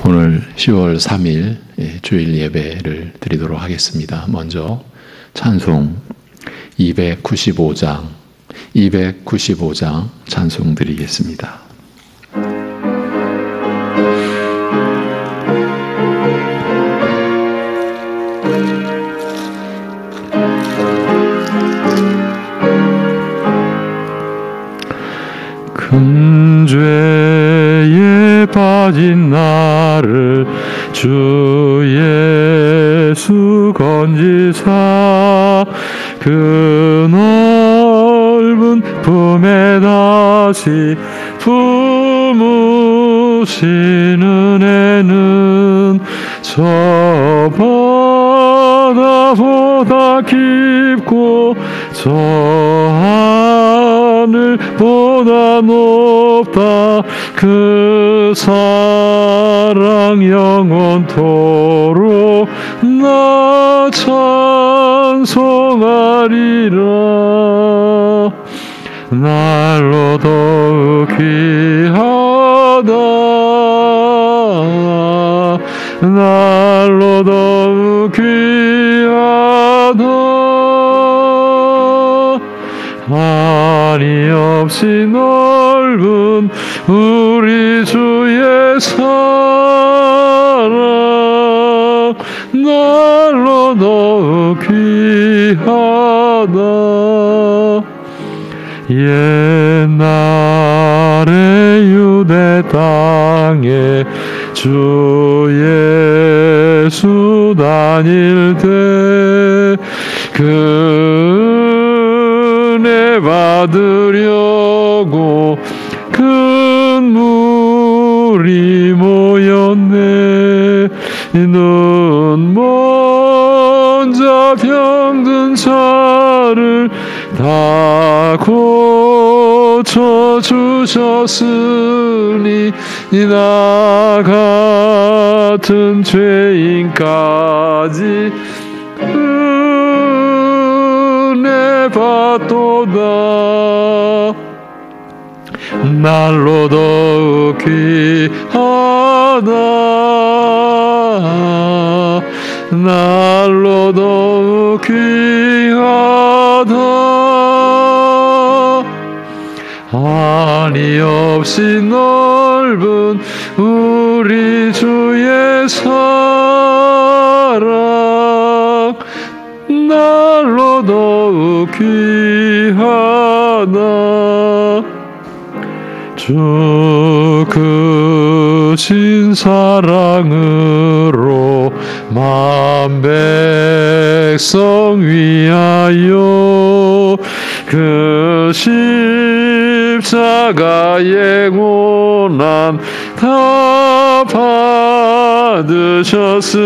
오늘 10월 3일 주일 예배를 드리도록 하겠습니다. 먼저 찬송 295장 찬송 드리겠습니다. 큰 죄에 빠진 나를 주 예수 건지사 그 넓은 품에 다시 품으신 은혜는 저 바다보다 깊고 저 하늘보다 높다. 그 사랑 영원토록 나 찬송하리라. 날로 더욱 귀하다. 날로 더욱 귀하다. 한이 없이 넓은 우리 주의 사랑 날로 더욱 귀하다. 옛날에 유대 땅에 주 예수 다닐 때 그 은혜 받으려고 큰 물이 모였네. 눈 먼저 병든 자를 다 고쳐주셨으니 나 같은 죄인까지 은혜 받도다. 날로 더욱 귀하다. 날로 더욱 귀하다. 한이 없이 넓은 우리 주의 사랑 날로 더욱 귀하다. 주 크신 사랑으로 만 백성 위하여 그 십자가의 고난 다 받으셨으니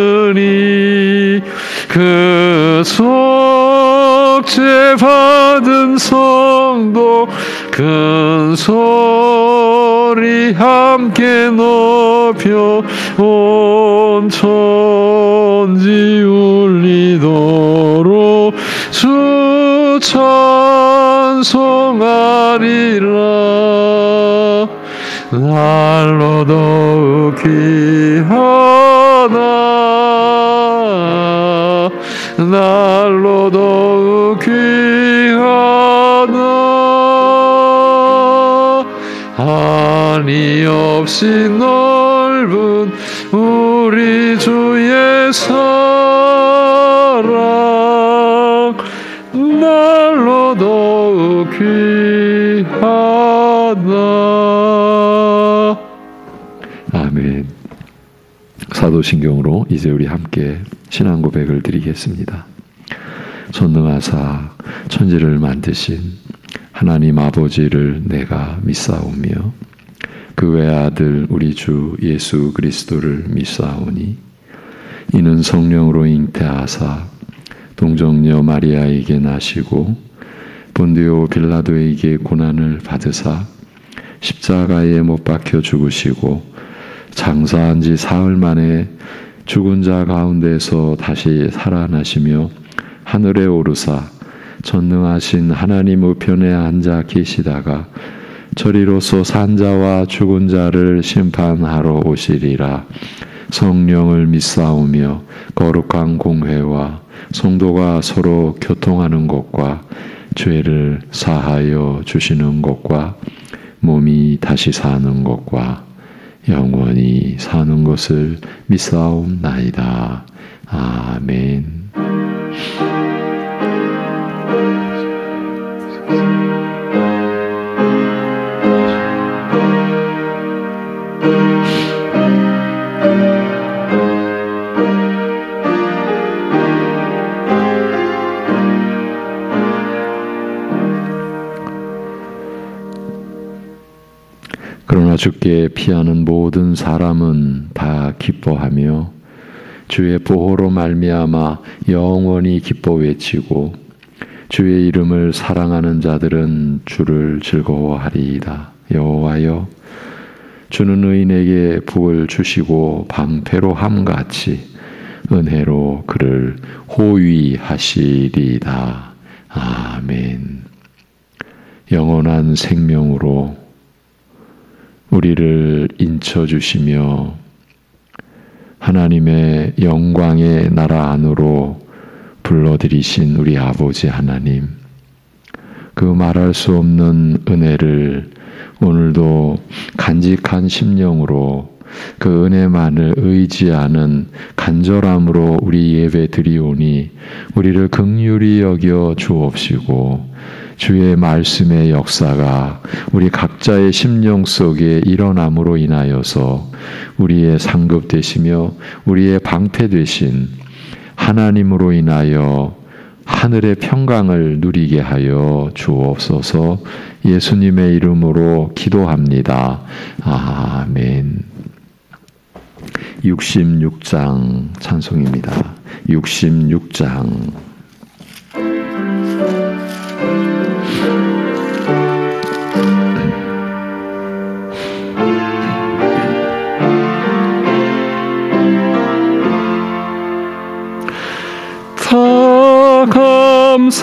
그 속죄 받은 성도 큰 소리 함께 높여 온 천지 울리도록 주 찬송하리라. 날로 더욱 귀하다. 날로 더욱 귀하다. 한이 없이 넓은 우리 주의 사랑 날로 더욱 귀하다. 아멘. 사도신경으로 이제 우리 함께 신앙 고백을 드리겠습니다. 전능하사 천지를 만드신 하나님 아버지를 내가 믿사오며 그 외아들 우리 주 예수 그리스도를 믿사오니 이는 성령으로 잉태하사 동정녀 마리아에게 나시고 본디오 빌라도에게 고난을 받으사 십자가에 못 박혀 죽으시고 장사한 지 사흘 만에 죽은 자 가운데서 다시 살아나시며 하늘에 오르사 전능하신 하나님 우편에 앉아 계시다가 저리로서 산자와 죽은 자를 심판하러 오시리라. 성령을 믿사오며 거룩한 공회와 성도가 서로 교통하는 것과 죄를 사하여 주시는 것과 몸이 다시 사는 것과 영원히 사는 것을 믿사옵나이다. 아멘. 그러나 주께 피하는 모든 사람은 다 기뻐하며 주의 보호로 말미암아 영원히 기뻐 외치고 주의 이름을 사랑하는 자들은 주를 즐거워하리이다. 여호와여, 주는 의인에게 복을 주시고 방패로 함같이 은혜로 그를 호위하시리이다. 아멘. 영원한 생명으로 우리를 인쳐주시며 하나님의 영광의 나라 안으로 불러들이신 우리 아버지 하나님, 그 말할 수 없는 은혜를 오늘도 간직한 심령으로 그 은혜만을 의지하는 간절함으로 우리 예배 드리오니 우리를 긍휼히 여겨 주옵시고 주의 말씀의 역사가 우리 각자의 심령 속에 일어남으로 인하여서 우리의 상급 되시며 우리의 방패 되신 하나님으로 인하여 하늘의 평강을 누리게 하여 주옵소서. 예수님의 이름으로 기도합니다. 아멘. 66장 찬송입니다. 66장. 다 감사드리세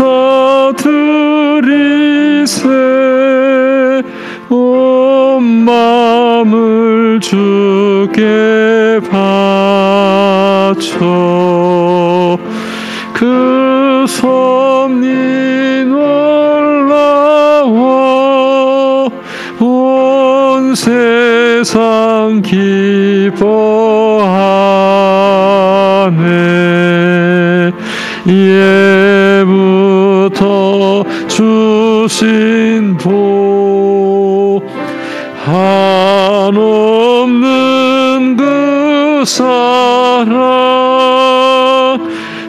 온 마음을 주께 바쳐 그 섭리 놀라워 온 세상 기뻐하네. 예부터 주신 복 한없는 그 사랑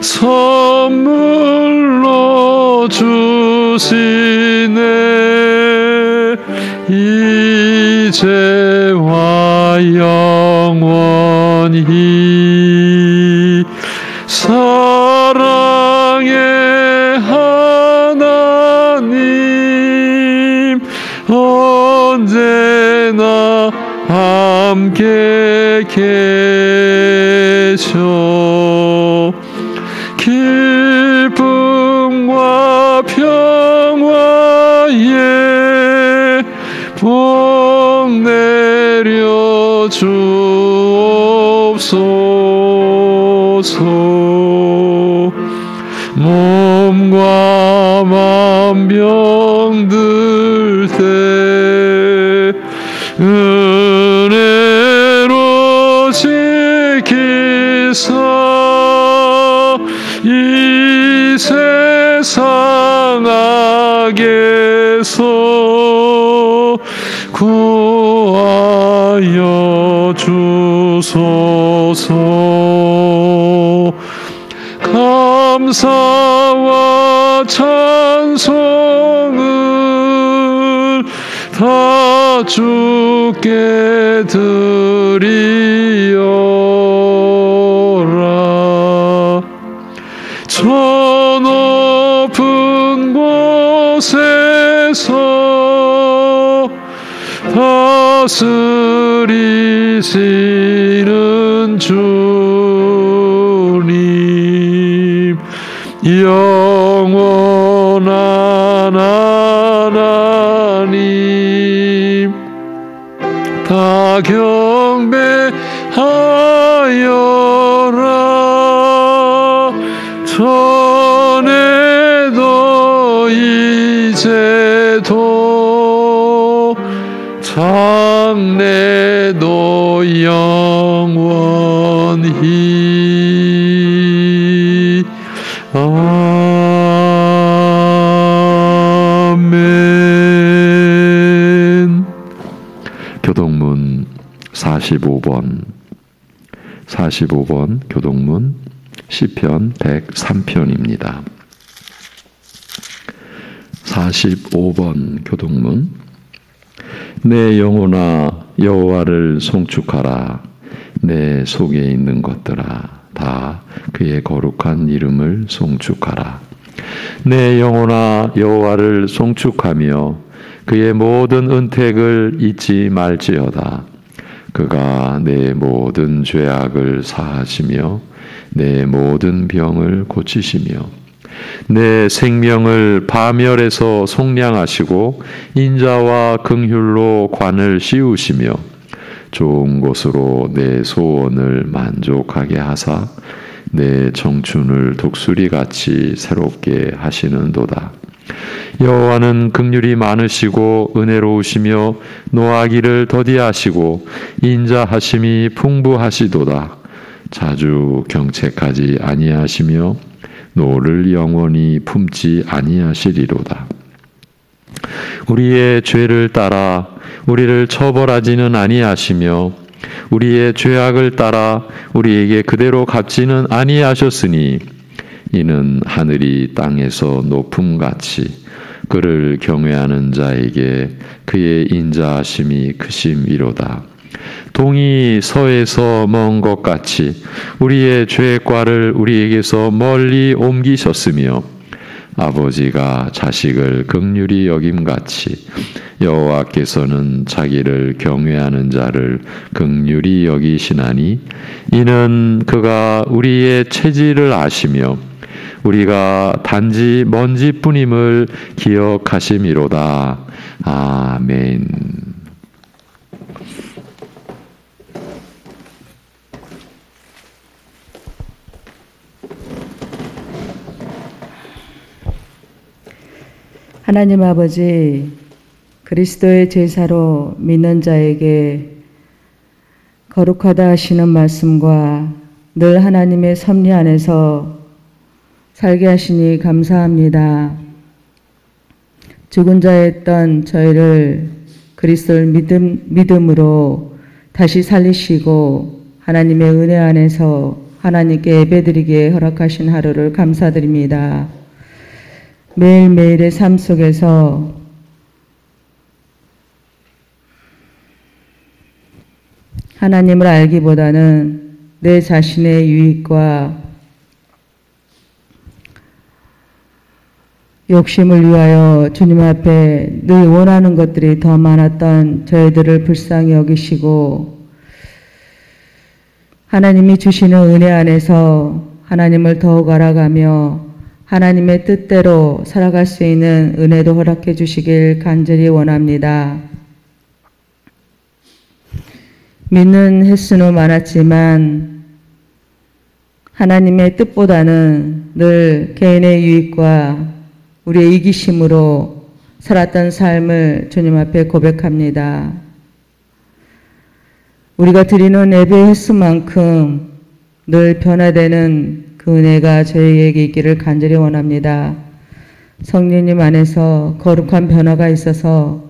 선물로 주시네. 이제와 영원히 사랑의 하나님 언제나 함께 계셔. 기쁨과 평화에 복 내려 주옵소서. 몸과 마음 병들 때 은혜로 지키사 이 세상 악에서 구하여 주소서. 감사와 찬송을 다 주께 드리어라. 저 높은 곳에서 다스리시는 주님, 영원한 하나님 하여라. 전에도 이제도 장래도 영원히. 아멘. 교동문 45번 교동문 시편 103편입니다. 45번 교동문. 내 영혼아 여호와를 송축하라. 내 속에 있는 것들아 다 그의 거룩한 이름을 송축하라. 내 영혼아 여호와를 송축하며 그의 모든 은택을 잊지 말지어다. 그가 내 모든 죄악을 사하시며 내 모든 병을 고치시며 내 생명을 파멸에서 속량하시고 인자와 긍휼로 관을 씌우시며 좋은 곳으로 내 소원을 만족하게 하사 내 청춘을 독수리같이 새롭게 하시는도다. 여호와는 긍휼이 많으시고 은혜로우시며 노하기를 더디하시고 인자하심이 풍부하시도다. 자주 경책하지 아니하시며 노를 영원히 품지 아니하시리로다. 우리의 죄를 따라 우리를 처벌하지는 아니하시며 우리의 죄악을 따라 우리에게 그대로 갚지는 아니하셨으니 이는 하늘이 땅에서 높음같이 그를 경외하는 자에게 그의 인자하심이 크심이로다. 동이 서에서 먼 것 같이 우리의 죄과를 우리에게서 멀리 옮기셨으며 아버지가 자식을 긍휼히 여김같이 여호와께서는 자기를 경외하는 자를 긍휼히 여기시나니 이는 그가 우리의 체질을 아시며 우리가 단지 먼지뿐임을 기억하심이로다. 아멘. 하나님 아버지, 그리스도의 제사로 믿는 자에게 거룩하다 하시는 말씀과 늘 하나님의 섭리 안에서 살게 하시니 감사합니다. 죽은 자였던 저희를 그리스도를 믿음으로 다시 살리시고 하나님의 은혜 안에서 하나님께 예배드리기에 허락하신 하루를 감사드립니다. 매일매일의 삶 속에서 하나님을 알기보다는 내 자신의 유익과 욕심을 위하여 주님 앞에 늘 원하는 것들이 더 많았던 저희들을 불쌍히 여기시고 하나님이 주시는 은혜 안에서 하나님을 더욱 알아가며 하나님의 뜻대로 살아갈 수 있는 은혜도 허락해 주시길 간절히 원합니다. 믿는 횟수는 많았지만 하나님의 뜻보다는 늘 개인의 유익과 우리의 이기심으로 살았던 삶을 주님 앞에 고백합니다. 우리가 드리는 예배 횟수만큼 늘 변화되는 그 은혜가 저희에게 있기를 간절히 원합니다. 성령님 안에서 거룩한 변화가 있어서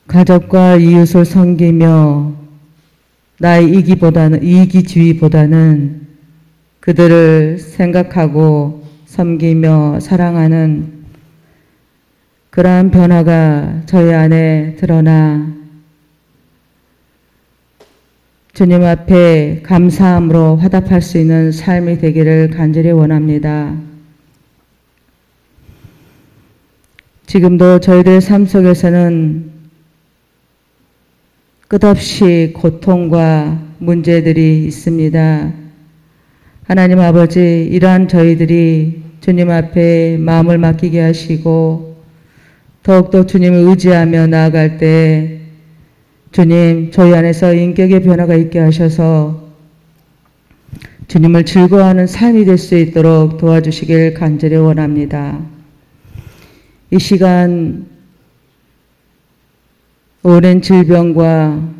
가족과 이웃을 섬기며 나의 이기주의보다는 그들을 생각하고 섬기며 사랑하는 그러한 변화가 저희 안에 드러나 주님 앞에 감사함으로 화답할 수 있는 삶이 되기를 간절히 원합니다. 지금도 저희들의 삶 속에서는 끝없이 고통과 문제들이 있습니다. 하나님 아버지, 이러한 저희들이 주님 앞에 마음을 맡기게 하시고 더욱더 주님을 의지하며 나아갈 때 주님, 저희 안에서 인격의 변화가 있게 하셔서 주님을 즐거워하는 삶이 될 수 있도록 도와주시길 간절히 원합니다. 이 시간 오랜 질병과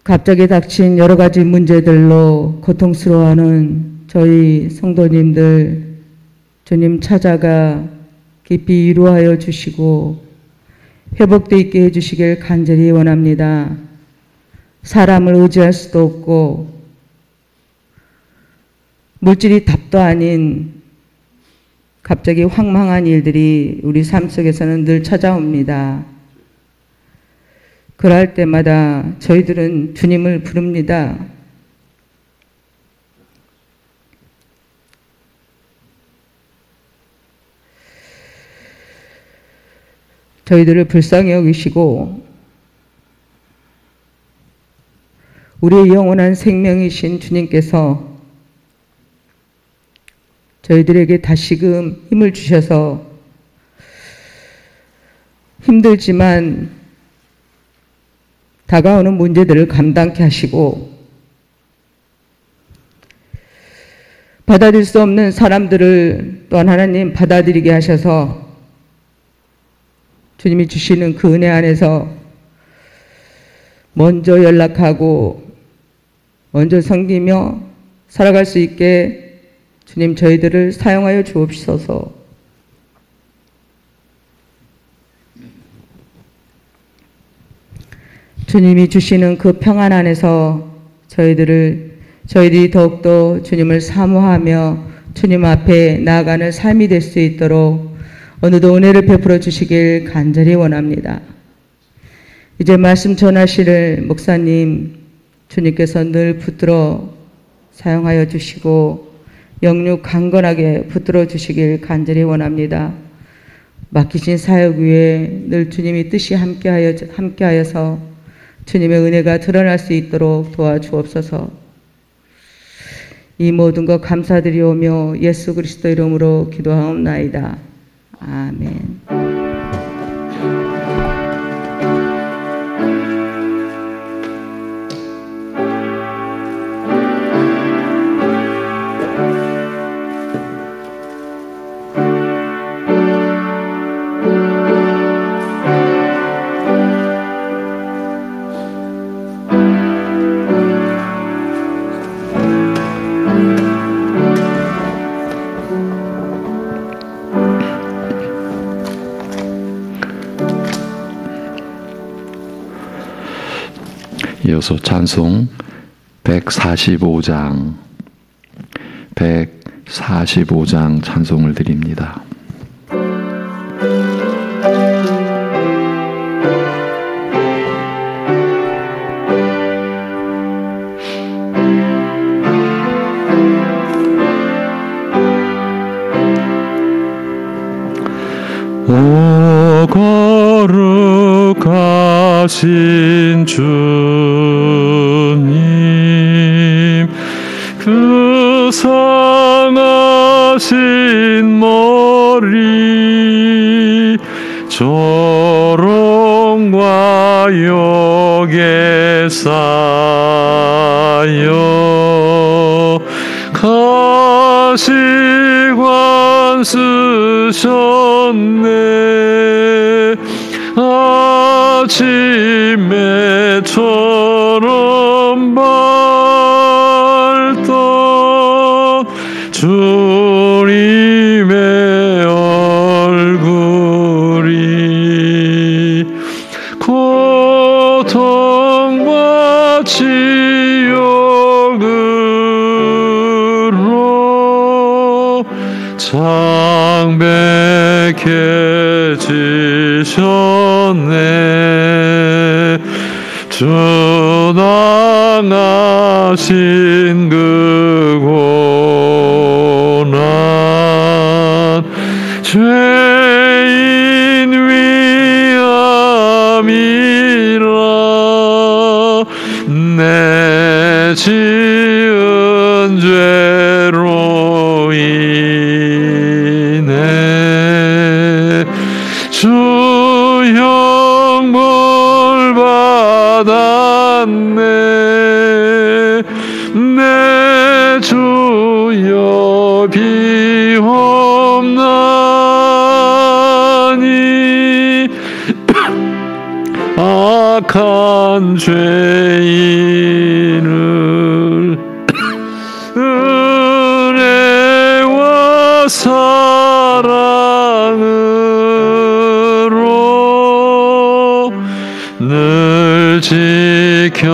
갑자기 닥친 여러 가지 문제들로 고통스러워하는 저희 성도님들 주님 찾아가 깊이 위로하여 주시고 회복도 있게 해주시길 간절히 원합니다. 사람을 의지할 수도 없고 물질이 답도 아닌 갑자기 황망한 일들이 우리 삶 속에서는 늘 찾아옵니다. 그럴 때마다 저희들은 주님을 부릅니다. 저희들을 불쌍히 여기시고 우리의 영원한 생명이신 주님께서 저희들에게 다시금 힘을 주셔서 힘들지만 다가오는 문제들을 감당케 하시고 받아들일 수 없는 사람들을 또한 하나님 받아들이게 하셔서 주님이 주시는 그 은혜 안에서 먼저 연락하고 먼저 섬기며 살아갈 수 있게 주님 저희들을 사용하여 주옵소서. 주님이 주시는 그 평안 안에서 저희들이 더욱더 주님을 사모하며 주님 앞에 나아가는 삶이 될 수 있도록 오늘도 은혜를 베풀어 주시길 간절히 원합니다. 이제 말씀 전하실 목사님 주님께서 늘 붙들어 사용하여 주시고 영육 강건하게 붙들어 주시길 간절히 원합니다. 맡기신 사역 위에 늘 주님이 뜻이 함께하여서 주님의 은혜가 드러날 수 있도록 도와주옵소서. 이 모든 것 감사드리오며 예수 그리스도 이름으로 기도하옵나이다. 아멘. 이어서 찬송 145장 찬송을 드립니다. 오 거룩하신 주님, 그 상하신 머리 조롱과 욕에 쌓여 가시관 쓰셨네. 아침에 처럼 밝던 주님의 얼굴이 고통과 치욕으로 창백해지셨네. 주당하신 그 고난 죄인 위함이라. 내 지은 죄로 인해 주 형벌 받았네. 내 주여 비옵나니 악한 죄인을 은혜와 사랑으로 늘 지켜주소서.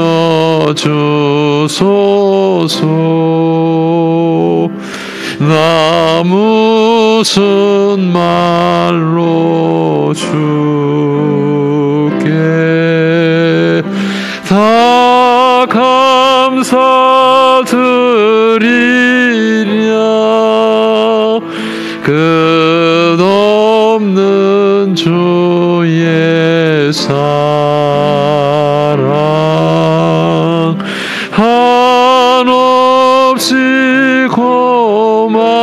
나 무슨 말로 주께 다 감사드리랴. 끝없는 주의 사랑 한없이 고마워.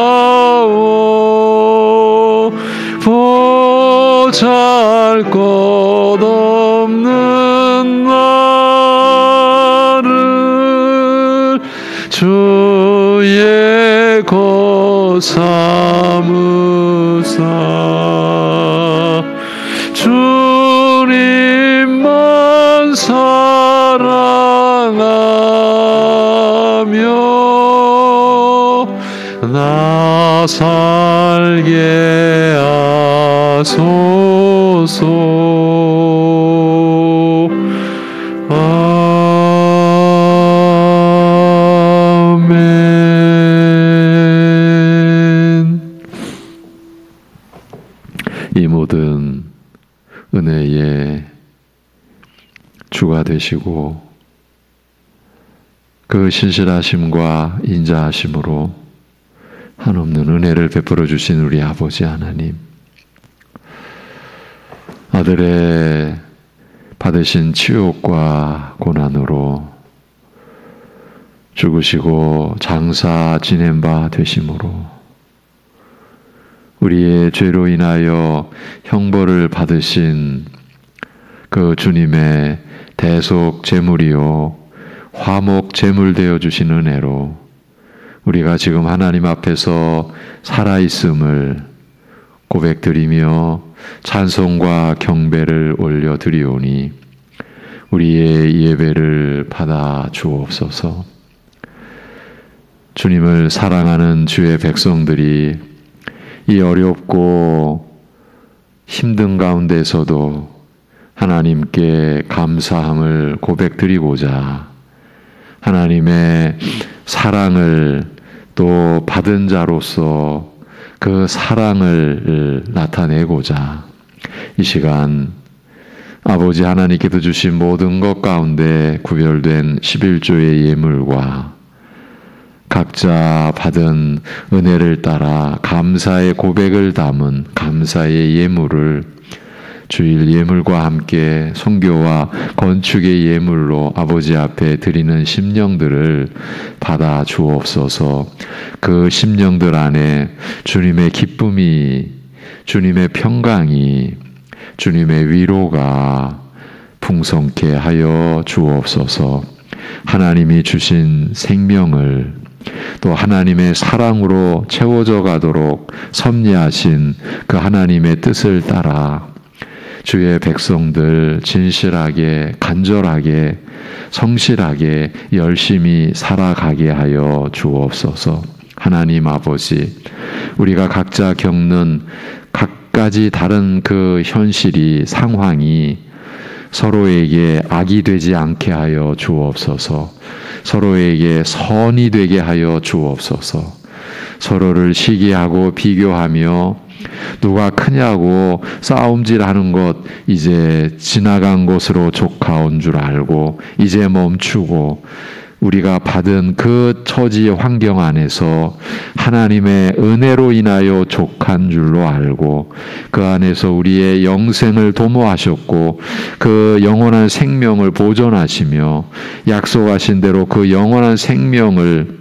보잘것없는 나를 주의 것 삼으사 주님만 사랑하며 나 살게 하소서. 아멘. 이 모든 은혜의 주가 되시고 그 신실하심과 인자하심으로 한없는 은혜를 베풀어 주신 우리 아버지 하나님, 아들의 받으신 치욕과 고난으로 죽으시고 장사 지낸 바 되심으로 우리의 죄로 인하여 형벌을 받으신 그 주님의 대속 제물이요 화목 제물 되어 주신 은혜로 우리가 지금 하나님 앞에서 살아있음을 고백드리며 찬송과 경배를 올려드리오니 우리의 예배를 받아 주옵소서. 주님을 사랑하는 주의 백성들이 이 어렵고 힘든 가운데서도 하나님께 감사함을 고백드리고자 하나님의 사랑을 또 받은 자로서 그 사랑을 나타내고자 이 시간 아버지 하나님께서 주신 모든 것 가운데 구별된 11조의 예물과 각자 받은 은혜를 따라 감사의 고백을 담은 감사의 예물을 주일 예물과 함께 선교와 건축의 예물로 아버지 앞에 드리는 심령들을 받아 주옵소서. 그 심령들 안에 주님의 기쁨이, 주님의 평강이, 주님의 위로가 풍성케 하여 주옵소서. 하나님이 주신 생명을 또 하나님의 사랑으로 채워져 가도록 섭리하신 그 하나님의 뜻을 따라 주의 백성들 진실하게 간절하게 성실하게 열심히 살아가게 하여 주옵소서. 하나님 아버지, 우리가 각자 겪는 각가지 다른 그 현실이 상황이 서로에게 악이 되지 않게 하여 주옵소서. 서로에게 선이 되게 하여 주옵소서. 서로를 시기하고 비교하며 누가 크냐고 싸움질하는 것 이제 지나간 것으로 조카온 줄 알고 이제 멈추고 우리가 받은 그 처지 환경 안에서 하나님의 은혜로 인하여 족한 줄로 알고 그 안에서 우리의 영생을 도모하셨고 그 영원한 생명을 보존하시며 약속하신 대로 그 영원한 생명을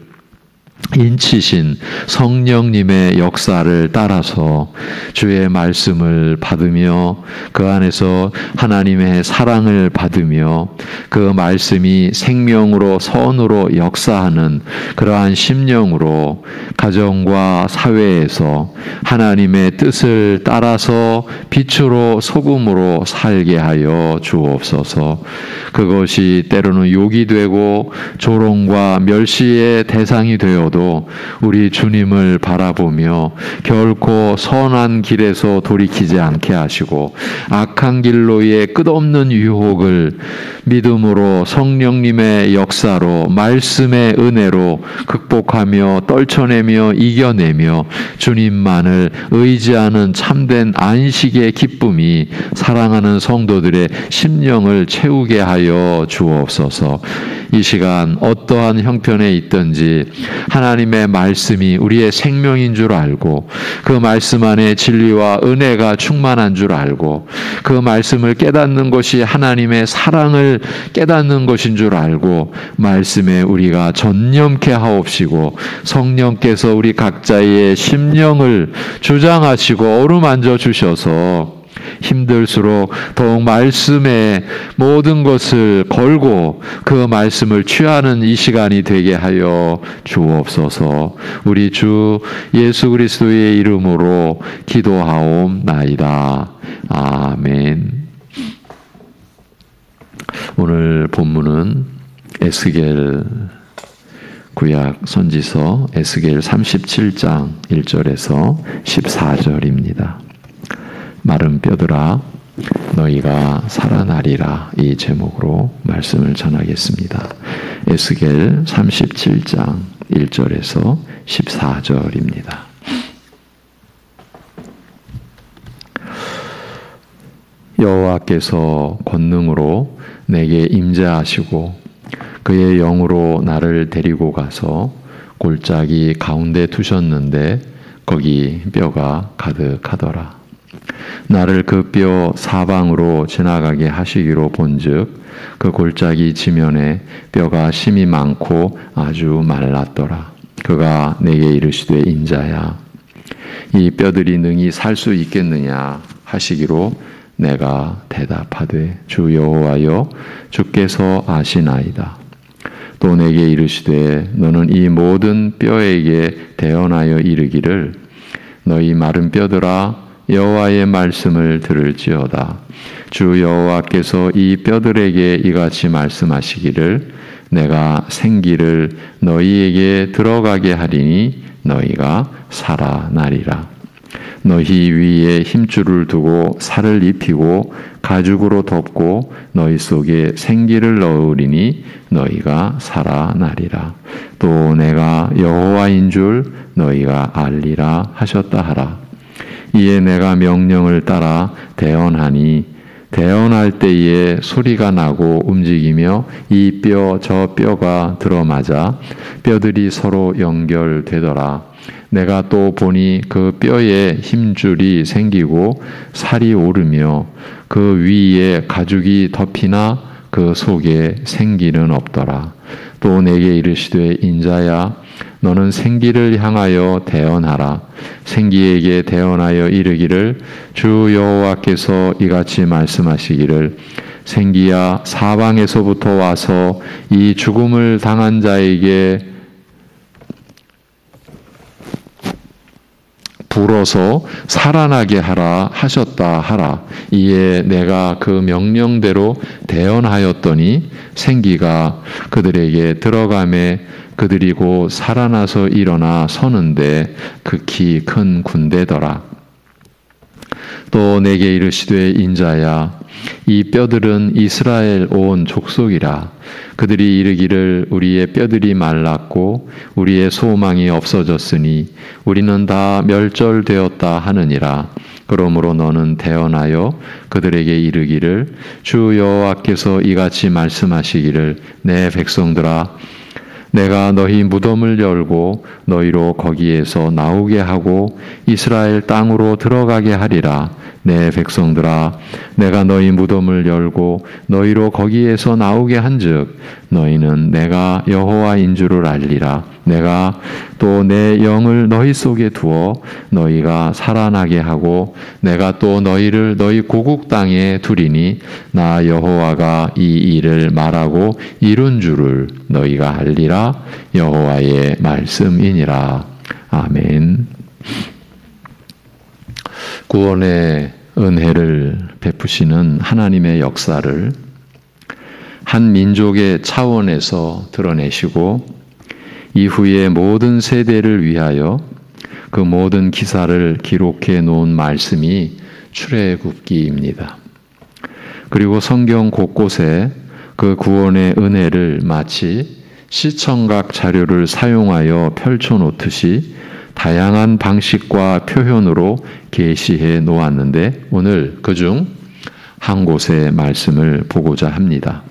인치신 성령님의 역사를 따라서 주의 말씀을 받으며 그 안에서 하나님의 사랑을 받으며 그 말씀이 생명으로 선으로 역사하는 그러한 심령으로 가정과 사회에서 하나님의 뜻을 따라서 빛으로 소금으로 살게 하여 주옵소서. 그것이 때로는 욕이 되고 조롱과 멸시의 대상이 되어도 우리 주님을 바라보며 결코 선한 길에서 돌이키지 않게 하시고 악한 길로의 끝없는 유혹을 믿음으로 성령님의 역사로 말씀의 은혜로 극복하며 떨쳐내며 이겨내며 주님만을 의지하는 참된 안식의 기쁨이 사랑하는 성도들의 심령을 채우게 하여 주옵소서. 이 시간 어떠한 형편에 있든지 하나님의 말씀이 우리의 생명인 줄 알고 그 말씀 안에 진리와 은혜가 충만한 줄 알고 그 말씀을 깨닫는 것이 하나님의 사랑을 깨닫는 것인 줄 알고 말씀에 우리가 전념케 하옵시고 성령께서 우리 각자의 심령을 주장하시고 어루만져 주셔서 힘들수록 더욱 말씀에 모든 것을 걸고 그 말씀을 취하는 이 시간이 되게 하여 주옵소서. 우리 주 예수 그리스도의 이름으로 기도하옵나이다. 아멘. 오늘 본문은 에스겔 구약 선지서 에스겔 37장 1절에서 14절입니다. 마른 뼈들아 너희가 살아나리라, 이 제목으로 말씀을 전하겠습니다. 에스겔 37장 1절에서 14절입니다. 여호와께서 권능으로 내게 임재하시고 그의 영으로 나를 데리고 가서 골짜기 가운데 두셨는데 거기 뼈가 가득하더라. 나를 그 뼈 사방으로 지나가게 하시기로 본즉 그 골짜기 지면에 뼈가 심이 많고 아주 말랐더라. 그가 내게 이르시되 인자야 이 뼈들이 능히 살 수 있겠느냐 하시기로 내가 대답하되 주 여호와여 주께서 아시나이다. 또 내게 이르시되 너는 이 모든 뼈에게 대언하여 이르기를 너희 마른 뼈들아 여호와의 말씀을 들을지어다. 주 여호와께서 이 뼈들에게 이같이 말씀하시기를 내가 생기를 너희에게 들어가게 하리니 너희가 살아나리라. 너희 위에 힘줄을 두고 살을 입히고 가죽으로 덮고 너희 속에 생기를 넣으리니 너희가 살아나리라. 또 내가 여호와인 줄 너희가 알리라 하셨다 하라. 이에 내가 명령을 따라 대언하니 대언할 때에 소리가 나고 움직이며 이 뼈 저 뼈가 들어맞아 뼈들이 서로 연결되더라. 내가 또 보니 그 뼈에 힘줄이 생기고 살이 오르며 그 위에 가죽이 덮이나 그 속에 생기는 없더라. 또 내게 이르시되 인자야 너는 생기를 향하여 대언하라. 생기에게 대언하여 이르기를 주 여호와께서 이같이 말씀하시기를 생기야 사방에서부터 와서 이 죽음을 당한 자에게 불어서 살아나게 하라 하셨다 하라. 이에 내가 그 명령대로 대언하였더니 생기가 그들에게 들어가매 그들이 곧 살아나서 일어나 서는데 극히 큰 군대더라. 또 내게 이르시되 인자야 이 뼈들은 이스라엘 온 족속이라. 그들이 이르기를 우리의 뼈들이 말랐고 우리의 소망이 없어졌으니 우리는 다 멸절되었다 하느니라. 그러므로 너는 대언하여 그들에게 이르기를 주 여호와께서 이같이 말씀하시기를 내 백성들아 내가 너희 무덤을 열고 너희로 거기에서 나오게 하고 이스라엘 땅으로 들어가게 하리라. 내 백성들아 내가 너희 무덤을 열고 너희로 거기에서 나오게 한즉 너희는 내가 여호와인 줄을 알리라. 내가 또 내 영을 너희 속에 두어 너희가 살아나게 하고 내가 또 너희를 너희 고국 땅에 두리니 나 여호와가 이 일을 말하고 이룬 줄을 너희가 알리라. 여호와의 말씀이니라. 아멘. 구원의 은혜를 베푸시는 하나님의 역사를 한 민족의 차원에서 드러내시고 이후의 모든 세대를 위하여 그 모든 기사를 기록해 놓은 말씀이 출애굽기입니다. 그리고 성경 곳곳에 그 구원의 은혜를 마치 시청각 자료를 사용하여 펼쳐놓듯이 다양한 방식과 표현으로 계시해 놓았는데 오늘 그중 한 곳의 말씀을 보고자 합니다.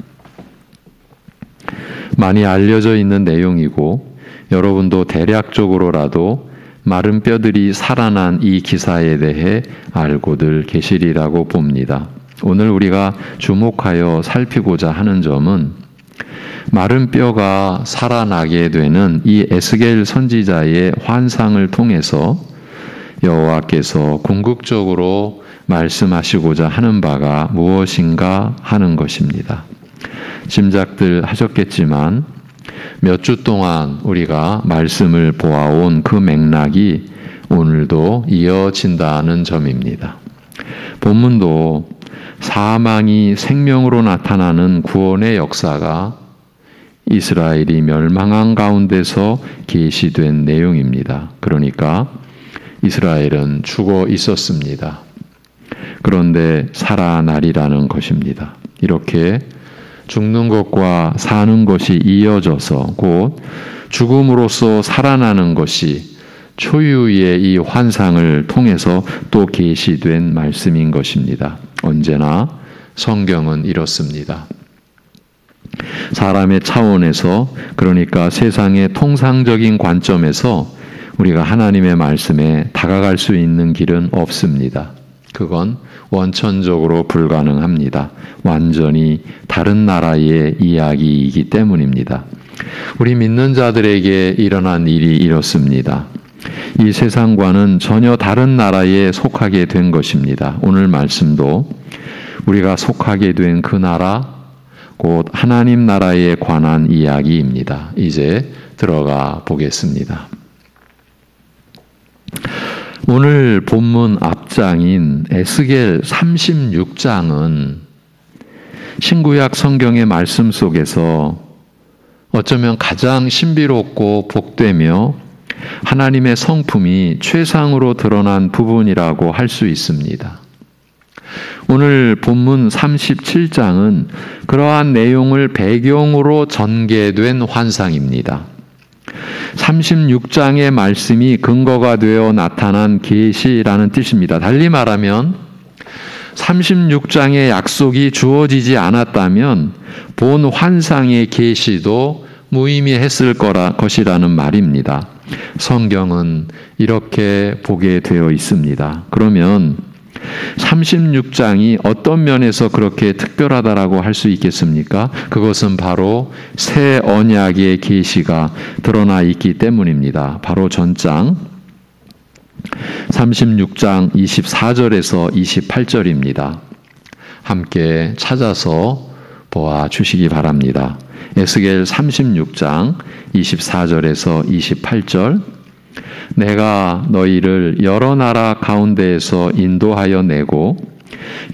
많이 알려져 있는 내용이고 여러분도 대략적으로라도 마른 뼈들이 살아난 이 기사에 대해 알고들 계시리라고 봅니다. 오늘 우리가 주목하여 살피고자 하는 점은 마른 뼈가 살아나게 되는 이 에스겔 선지자의 환상을 통해서 여호와께서 궁극적으로 말씀하시고자 하는 바가 무엇인가 하는 것입니다. 짐작들 하셨겠지만 몇 주 동안 우리가 말씀을 보아온 그 맥락이 오늘도 이어진다는 점입니다. 본문도 사망이 생명으로 나타나는 구원의 역사가 이스라엘이 멸망한 가운데서 계시된 내용입니다. 그러니까 이스라엘은 죽어 있었습니다. 그런데 살아나리라는 것입니다. 이렇게 죽는 것과 사는 것이 이어져서 곧 죽음으로써 살아나는 것이 초유의 이 환상을 통해서 또 계시된 말씀인 것입니다. 언제나 성경은 이렇습니다. 사람의 차원에서 그러니까 세상의 통상적인 관점에서 우리가 하나님의 말씀에 다가갈 수 있는 길은 없습니다. 그건 원천적으로 불가능합니다. 완전히 다른 나라의 이야기이기 때문입니다. 우리 믿는 자들에게 일어난 일이 이렇습니다. 이 세상과는 전혀 다른 나라에 속하게 된 것입니다. 오늘 말씀도 우리가 속하게 된 그 나라 곧 하나님 나라에 관한 이야기입니다. 이제 들어가 보겠습니다. 오늘 본문 앞장인 에스겔 36장은 신구약 성경의 말씀 속에서 어쩌면 가장 신비롭고 복되며 하나님의 성품이 최상으로 드러난 부분이라고 할 수 있습니다. 오늘 본문 37장은 그러한 내용을 배경으로 전개된 환상입니다. 36장의 말씀이 근거가 되어 나타난 계시라는 뜻입니다. 달리 말하면 36장의 약속이 주어지지 않았다면 본 환상의 계시도 무의미했을 것이라는 말입니다. 성경은 이렇게 보게 되어 있습니다. 그러면 36장이 어떤 면에서 그렇게 특별하다라고 할 수 있겠습니까? 그것은 바로 새 언약의 계시가 드러나 있기 때문입니다. 바로 전장 36장 24절에서 28절입니다. 함께 찾아서 보아 주시기 바랍니다. 에스겔 36장 24절에서 28절 내가 너희를 여러 나라 가운데에서 인도하여 내고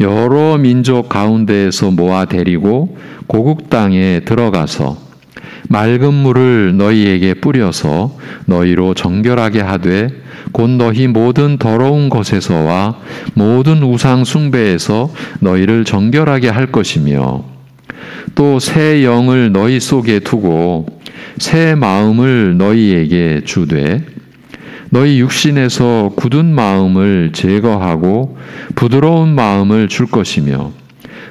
여러 민족 가운데에서 모아 데리고 고국 땅에 들어가서 맑은 물을 너희에게 뿌려서 너희로 정결하게 하되 곧 너희 모든 더러운 것에서와 모든 우상 숭배에서 너희를 정결하게 할 것이며 또 새 영을 너희 속에 두고 새 마음을 너희에게 주되 너희 육신에서 굳은 마음을 제거하고 부드러운 마음을 줄 것이며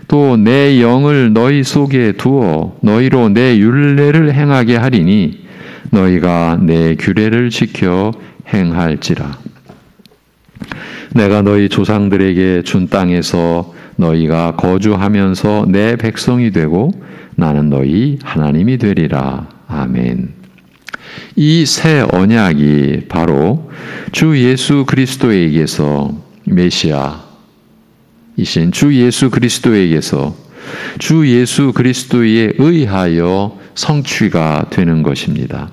또 내 영을 너희 속에 두어 너희로 내 율례를 행하게 하리니 너희가 내 규례를 지켜 행할지라. 내가 너희 조상들에게 준 땅에서 너희가 거주하면서 내 백성이 되고 나는 너희 하나님이 되리라. 아멘. 이 새 언약이 바로 주 예수 그리스도에게서 메시아이신 주 예수 그리스도에게서 주 예수 그리스도에 의하여 성취가 되는 것입니다.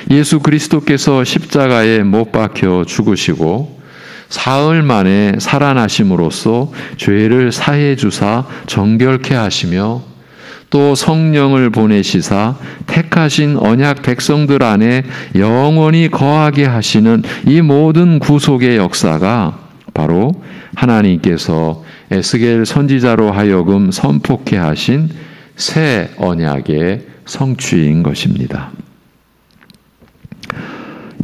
예수 그리스도께서 십자가에 못 박혀 죽으시고 사흘 만에 살아나심으로써 죄를 사해 주사 정결케 하시며 또 성령을 보내시사 택하신 언약 백성들 안에 영원히 거하게 하시는 이 모든 구속의 역사가 바로 하나님께서 에스겔 선지자로 하여금 선포케 하신 새 언약의 성취인 것입니다.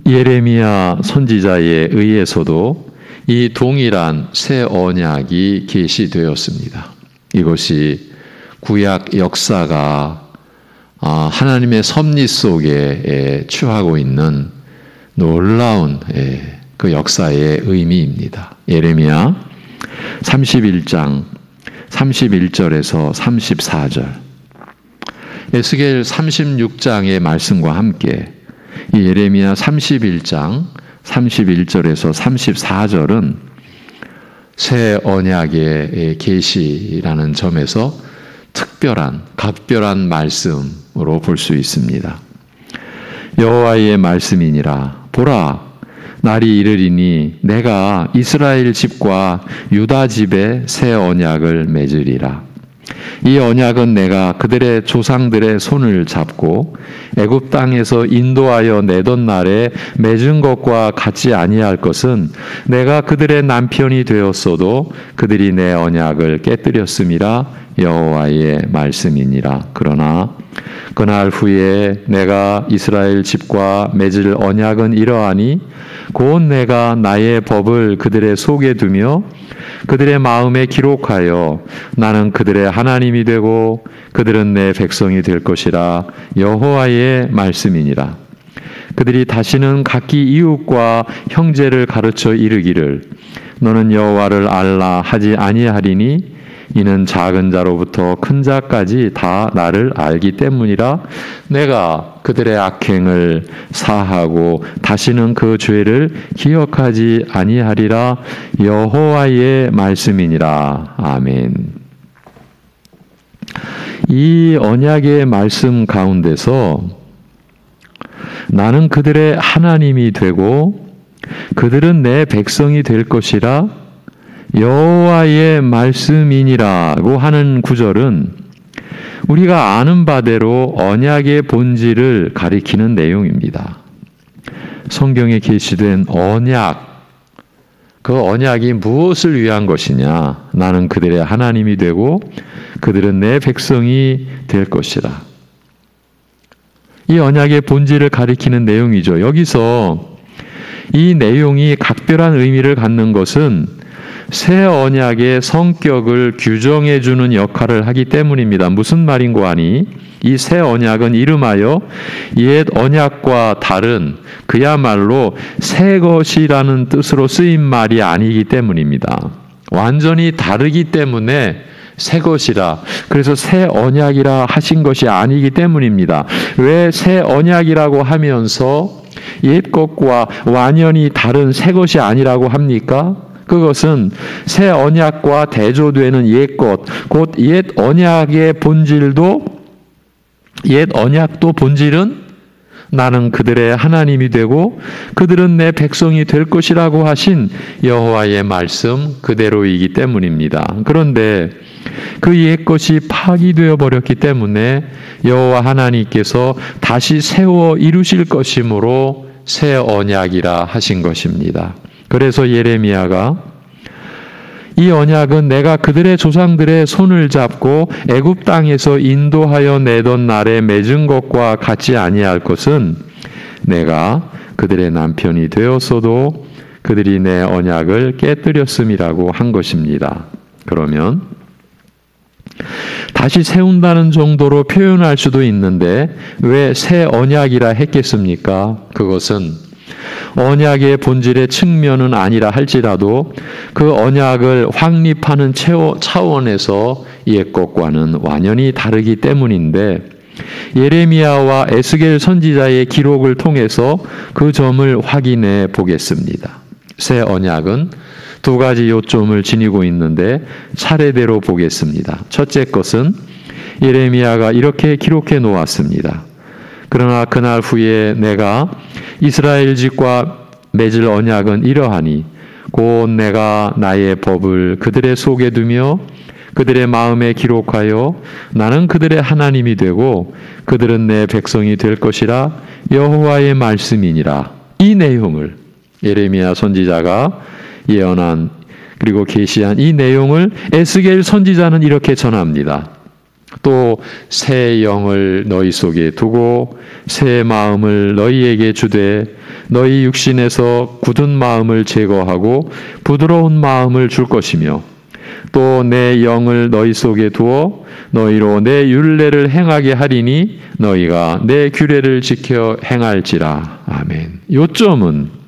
예레미야 선지자에 의해서도 이 동일한 새 언약이 계시되었습니다. 이것이 구약 역사가 하나님의 섭리 속에 취하고 있는 놀라운 그 역사의 의미입니다. 예레미야 31장 31절에서 34절, 에스겔 36장의 말씀과 함께 이 예레미야 31장 31절에서 34절은 새 언약의 계시라는 점에서 각별한 말씀으로 볼 수 있습니다. 여호와의 말씀이니라. 보라, 날이 이르리니 내가 이스라엘 집과 유다 집에 새 언약을 맺으리라. 이 언약은 내가 그들의 조상들의 손을 잡고 애굽 땅에서 인도하여 내던 날에 맺은 것과 같지 아니할 것은 내가 그들의 남편이 되었어도 그들이 내 언약을 깨뜨렸음이라. 여호와의 말씀이니라. 그러나 그날 후에 내가 이스라엘 집과 맺을 언약은 이러하니 곧 내가 나의 법을 그들의 속에 두며 그들의 마음에 기록하여 나는 그들의 하나님이 되고 그들은 내 백성이 될 것이라. 여호와의 말씀이니라. 그들이 다시는 각기 이웃과 형제를 가르쳐 이르기를 너는 여호와를 알라 하지 아니하리니 이는 작은 자로부터 큰 자까지 다 나를 알기 때문이라. 내가 그들의 악행을 사하고 다시는 그 죄를 기억하지 아니하리라. 여호와의 말씀이니라. 아멘. 이 언약의 말씀 가운데서 나는 그들의 하나님이 되고 그들은 내 백성이 될 것이라. 여호와의 말씀이니라고 하는 구절은 우리가 아는 바대로 언약의 본질을 가리키는 내용입니다. 성경에 계시된 언약, 그 언약이 무엇을 위한 것이냐? 나는 그들의 하나님이 되고 그들은 내 백성이 될 것이라. 이 언약의 본질을 가리키는 내용이죠. 여기서 이 내용이 각별한 의미를 갖는 것은 새 언약의 성격을 규정해 주는 역할을 하기 때문입니다. 무슨 말인고 하니 이 새 언약은 이름하여 옛 언약과 다른 그야말로 새 것이라는 뜻으로 쓰인 말이 아니기 때문입니다. 완전히 다르기 때문에 새 것이라, 그래서 새 언약이라 하신 것이 아니기 때문입니다. 왜 새 언약이라고 하면서 옛 것과 완전히 다른 새 것이 아니라고 합니까? 그것은 새 언약과 대조되는 옛 것, 곧 옛 언약의 본질도, 옛 언약도 본질은 나는 그들의 하나님이 되고 그들은 내 백성이 될 것이라고 하신 여호와의 말씀 그대로이기 때문입니다. 그런데 그 옛 것이 파기되어 버렸기 때문에 여호와 하나님께서 다시 세워 이루실 것이므로 새 언약이라 하신 것입니다. 그래서 예레미야가 이 언약은 내가 그들의 조상들의 손을 잡고 애굽 땅에서 인도하여 내던 날에 맺은 것과 같지 아니할 것은 내가 그들의 남편이 되었어도 그들이 내 언약을 깨뜨렸음이라고 한 것입니다. 그러면 다시 세운다는 정도로 표현할 수도 있는데 왜 새 언약이라 했겠습니까? 그것은 언약의 본질의 측면은 아니라 할지라도 그 언약을 확립하는 차원에서 옛것과는 완연히 다르기 때문인데 예레미야와 에스겔 선지자의 기록을 통해서 그 점을 확인해 보겠습니다. 새 언약은 두 가지 요점을 지니고 있는데 차례대로 보겠습니다. 첫째 것은 예레미야가 이렇게 기록해 놓았습니다. 그러나 그날 후에 내가 이스라엘 집과 맺을 언약은 이러하니 곧 내가 나의 법을 그들의 속에 두며 그들의 마음에 기록하여 나는 그들의 하나님이 되고 그들은 내 백성이 될 것이라 여호와의 말씀이니라. 이 내용을 예레미야 선지자가 예언한 그리고 계시한 이 내용을 에스겔 선지자는 이렇게 전합니다. 또 새 영을 너희 속에 두고 새 마음을 너희에게 주되 너희 육신에서 굳은 마음을 제거하고 부드러운 마음을 줄 것이며 또 내 영을 너희 속에 두어 너희로 내 율례를 행하게 하리니 너희가 내 규례를 지켜 행할지라. 아멘. 요점은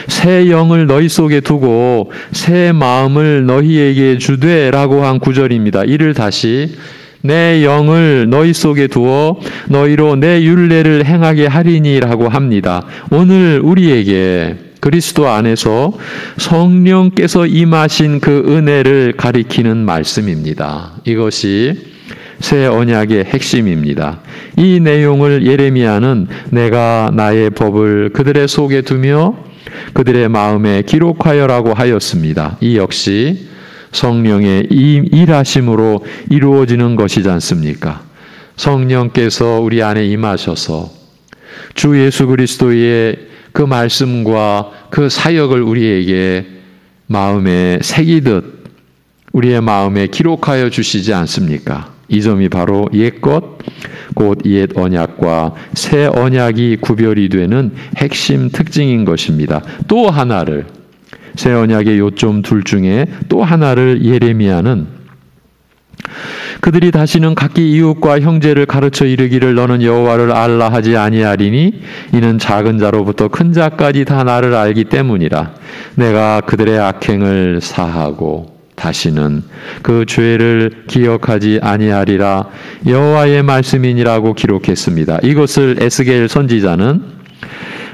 새 영을 너희 속에 두고 새 마음을 너희에게 주되라고 한 구절입니다. 이를 다시 내 영을 너희 속에 두어 너희로 내 율례를 행하게 하리니라고 합니다. 오늘 우리에게 그리스도 안에서 성령께서 임하신 그 은혜를 가리키는 말씀입니다. 이것이 새 언약의 핵심입니다. 이 내용을 예레미야는 내가 나의 법을 그들의 속에 두며 그들의 마음에 기록하여라고 하였습니다. 이 역시 성령의 일하심으로 이루어지는 것이지 않습니까? 성령께서 우리 안에 임하셔서 주 예수 그리스도의 그 말씀과 그 사역을 우리에게 마음에 새기듯 우리의 마음에 기록하여 주시지 않습니까? 이 점이 바로 옛것, 곧 옛 언약과 새 언약이 구별이 되는 핵심 특징인 것입니다. 또 하나를, 새 언약의 요점 둘 중에 또 하나를 예레미야는 그들이 다시는 각기 이웃과 형제를 가르쳐 이르기를 너는 여호와를 알라 하지 아니하리니 이는 작은 자로부터 큰 자까지 다 나를 알기 때문이라. 내가 그들의 악행을 사하고 다시는 그 죄를 기억하지 아니하리라. 여호와의 말씀이니라고 기록했습니다. 이것을 에스겔 선지자는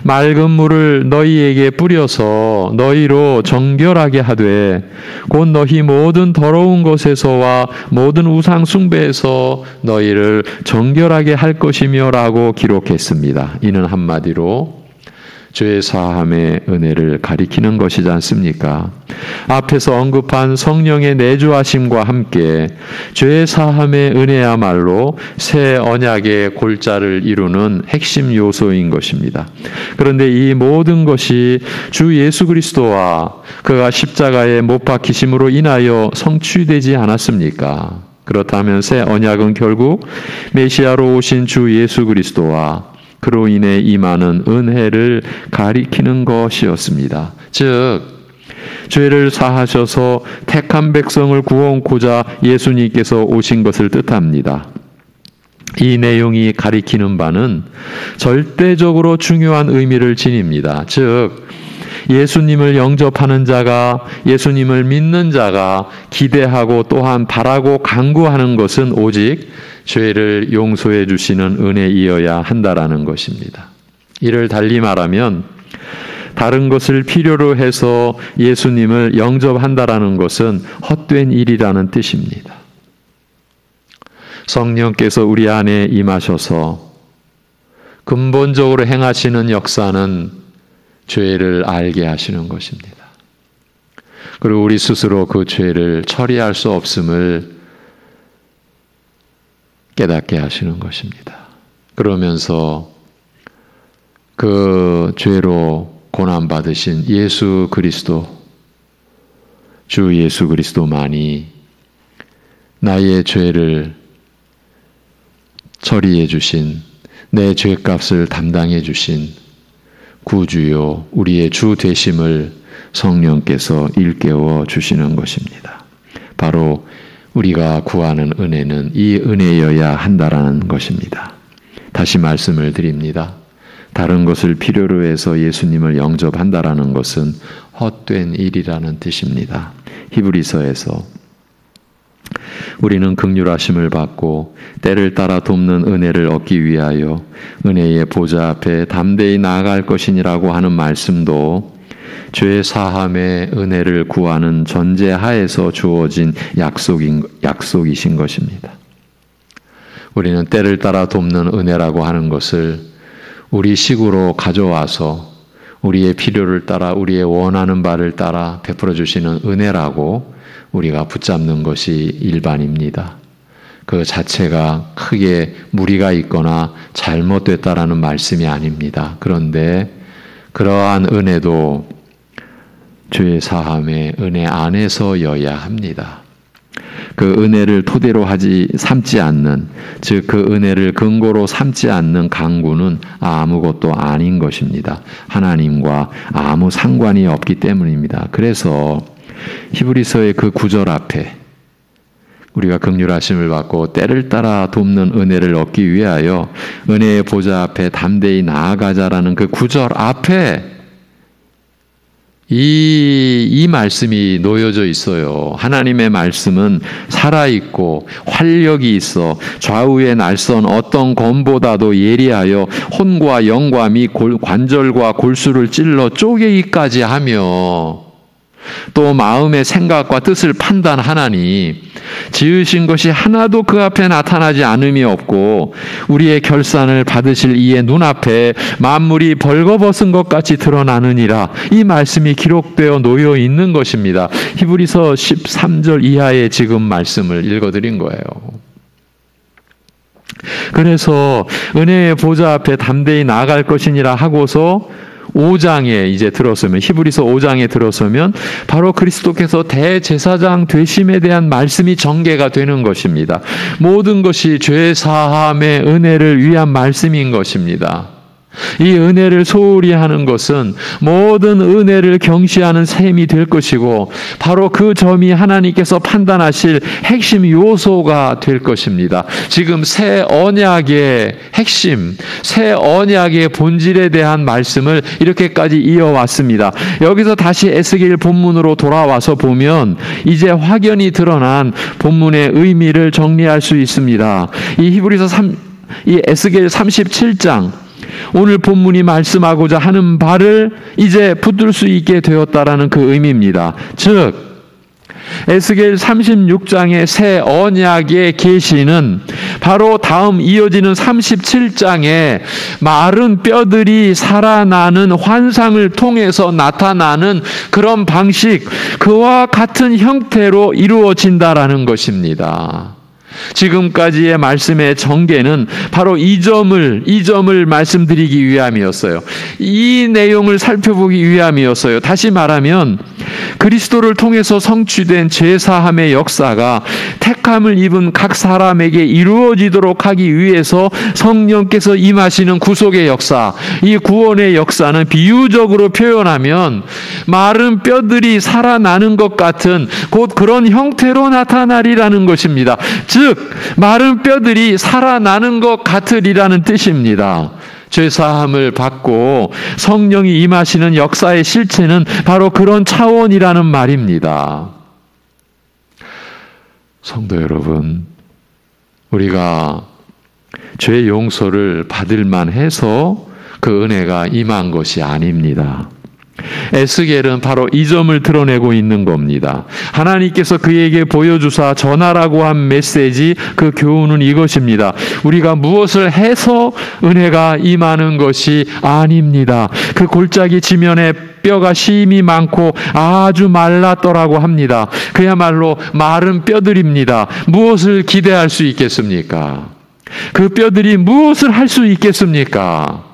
맑은 물을 너희에게 뿌려서 너희로 정결하게 하되 곧 너희 모든 더러운 것에서와 모든 우상 숭배에서 너희를 정결하게 할 것이며 라고 기록했습니다. 이는 한마디로 죄 사함의 은혜를 가리키는 것이지 않습니까? 앞에서 언급한 성령의 내주하심과 함께 죄 사함의 은혜야말로 새 언약의 골자를 이루는 핵심 요소인 것입니다. 그런데 이 모든 것이 주 예수 그리스도와 그가 십자가에 못 박히심으로 인하여 성취되지 않았습니까? 그렇다면 새 언약은 결국 메시아로 오신 주 예수 그리스도와 그로 인해 임하는 은혜를 가리키는 것이었습니다. 즉 죄를 사하셔서 택한 백성을 구원코자 예수님께서 오신 것을 뜻합니다. 이 내용이 가리키는 바는 절대적으로 중요한 의미를 지닙니다. 즉 예수님을 영접하는 자가, 예수님을 믿는 자가 기대하고 또한 바라고 간구하는 것은 오직 죄를 용서해 주시는 은혜이어야 한다라는 것입니다. 이를 달리 말하면 다른 것을 필요로 해서 예수님을 영접한다라는 것은 헛된 일이라는 뜻입니다. 성령께서 우리 안에 임하셔서 근본적으로 행하시는 역사는 죄를 알게 하시는 것입니다. 그리고 우리 스스로 그 죄를 처리할 수 없음을 깨닫게 하시는 것입니다. 그러면서 그 죄로 고난받으신 예수 그리스도, 주 예수 그리스도만이 나의 죄를 처리해 주신, 내 죄값을 담당해 주신 구주요 우리의 주 되심을 성령께서 일깨워 주시는 것입니다. 바로 우리가 구하는 은혜는 이 은혜여야 한다라는 것입니다. 다시 말씀을 드립니다. 다른 것을 필요로 해서 예수님을 영접한다라는 것은 헛된 일이라는 뜻입니다. 히브리서에서 우리는 긍휼하심을 받고 때를 따라 돕는 은혜를 얻기 위하여 은혜의 보좌 앞에 담대히 나아갈 것이니라고 하는 말씀도 죄 사함의 은혜를 구하는 전제하에서 주어진 약속이신 것입니다. 우리는 때를 따라 돕는 은혜라고 하는 것을 우리 식으로 가져와서 우리의 필요를 따라 우리의 원하는 바를 따라 베풀어 주시는 은혜라고 우리가 붙잡는 것이 일반입니다. 그 자체가 크게 무리가 있거나 잘못됐다라는 말씀이 아닙니다. 그런데 그러한 은혜도 죄 사함의 은혜 안에서여야 합니다. 그 은혜를 토대로 삼지 않는, 즉 그 은혜를 근거로 삼지 않는 강구는 아무것도 아닌 것입니다. 하나님과 아무 상관이 없기 때문입니다. 그래서 히브리서의 그 구절 앞에 우리가 긍휼하심을 받고 때를 따라 돕는 은혜를 얻기 위하여 은혜의 보좌 앞에 담대히 나아가자라는 그 구절 앞에 이 말씀이 놓여져 있어요. 하나님의 말씀은 살아있고 활력이 있어 좌우에 날선 어떤 검보다도 예리하여 혼과 영과 및 관절과 골수를 찔러 쪼개기까지 하며 또 마음의 생각과 뜻을 판단하나니 지으신 것이 하나도 그 앞에 나타나지 않음이 없고 우리의 결산을 받으실 이의 눈앞에 만물이 벌거벗은 것 같이 드러나느니라. 이 말씀이 기록되어 놓여 있는 것입니다. 히브리서 13절 이하의 지금 말씀을 읽어드린 거예요. 그래서 은혜의 보좌 앞에 담대히 나아갈 것이니라 하고서 5장에 이제 들어서면, 히브리서 5장에 들어서면 바로 그리스도께서 대제사장 되심에 대한 말씀이 전개가 되는 것입니다. 모든 것이 죄 사함의 은혜를 위한 말씀인 것입니다. 이 은혜를 소홀히 하는 것은 모든 은혜를 경시하는 셈이 될 것이고 바로 그 점이 하나님께서 판단하실 핵심 요소가 될 것입니다. 지금 새 언약의 핵심, 새 언약의 본질에 대한 말씀을 이렇게까지 이어왔습니다. 여기서 다시 에스겔 본문으로 돌아와서 보면 이제 확연히 드러난 본문의 의미를 정리할 수 있습니다. 이 에스겔 37장 오늘 본문이 말씀하고자 하는 바를 이제 붙들 수 있게 되었다라는 그 의미입니다. 즉 에스겔 36장의 새 언약의 계시는 바로 다음 이어지는 37장에 마른 뼈들이 살아나는 환상을 통해서 나타나는 그런 방식, 그와 같은 형태로 이루어진다라는 것입니다. 지금까지의 말씀의 전개는 바로 이 점을 말씀드리기 위함이었어요. 이 내용을 살펴보기 위함이었어요. 다시 말하면 그리스도를 통해서 성취된 죄사함의 역사가 택함을 입은 각 사람에게 이루어지도록 하기 위해서 성령께서 임하시는 구속의 역사, 이 구원의 역사는 비유적으로 표현하면 마른 뼈들이 살아나는 것 같은 곧 그런 형태로 나타나리라는 것입니다. 즉 마른 뼈들이 살아나는 것 같으리라는 뜻입니다. 죄사함을 받고 성령이 임하시는 역사의 실체는 바로 그런 차원이라는 말입니다. 성도 여러분, 우리가 죄 용서를 받을 만해서 그 은혜가 임한 것이 아닙니다. 에스겔은 바로 이 점을 드러내고 있는 겁니다. 하나님께서 그에게 보여주사 전하라고 한 메시지, 그 교훈은 이것입니다. 우리가 무엇을 해서 은혜가 임하는 것이 아닙니다. 그 골짜기 지면에 뼈가 심이 많고 아주 말랐더라고 합니다. 그야말로 마른 뼈들입니다. 무엇을 기대할 수 있겠습니까? 그 뼈들이 무엇을 할 수 있겠습니까?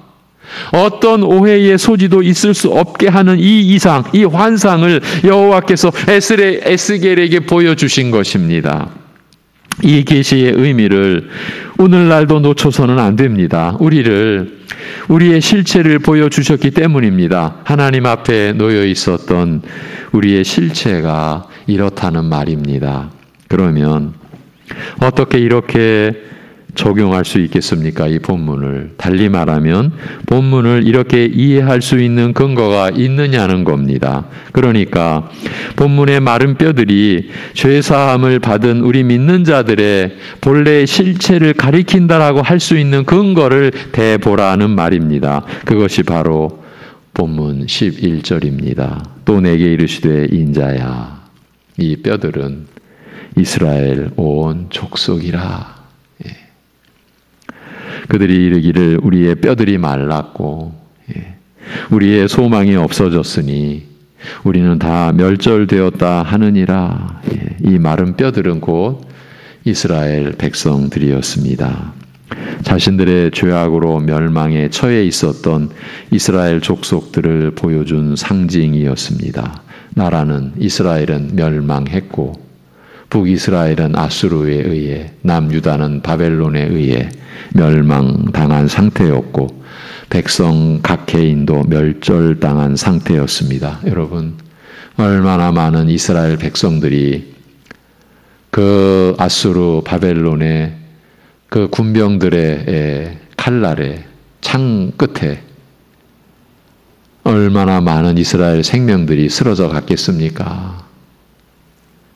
어떤 오해의 소지도 있을 수 없게 하는 이 이상, 이 환상을 여호와께서 에스겔에게 보여주신 것입니다. 이 계시의 의미를 오늘날도 놓쳐서는 안 됩니다. 우리의 실체를 보여주셨기 때문입니다. 하나님 앞에 놓여 있었던 우리의 실체가 이렇다는 말입니다. 그러면 어떻게 이렇게 적용할 수 있겠습니까? 이 본문을. 달리 말하면 본문을 이렇게 이해할 수 있는 근거가 있느냐는 겁니다. 그러니까 본문의 마른 뼈들이 죄사함을 받은 우리 믿는 자들의 본래의 실체를 가리킨다라고 할 수 있는 근거를 대보라는 말입니다. 그것이 바로 본문 11절입니다. 또 내게 이르시되 인자야 이 뼈들은 이스라엘 온 족속이라. 그들이 이르기를 우리의 뼈들이 말랐고 우리의 소망이 없어졌으니 우리는 다 멸절되었다 하느니라. 이 마른 뼈들은 곧 이스라엘 백성들이었습니다. 자신들의 죄악으로 멸망에 처해 있었던 이스라엘 족속들을 보여준 상징이었습니다. 나라는 이스라엘은 멸망했고 북이스라엘은 아수르에 의해 남유다는 바벨론에 의해 멸망당한 상태였고 백성 각 개인도 멸절당한 상태였습니다. 여러분 얼마나 많은 이스라엘 백성들이 그 아수르 바벨론의 그 군병들의 칼날에 창 끝에 얼마나 많은 이스라엘 생명들이 쓰러져 갔겠습니까?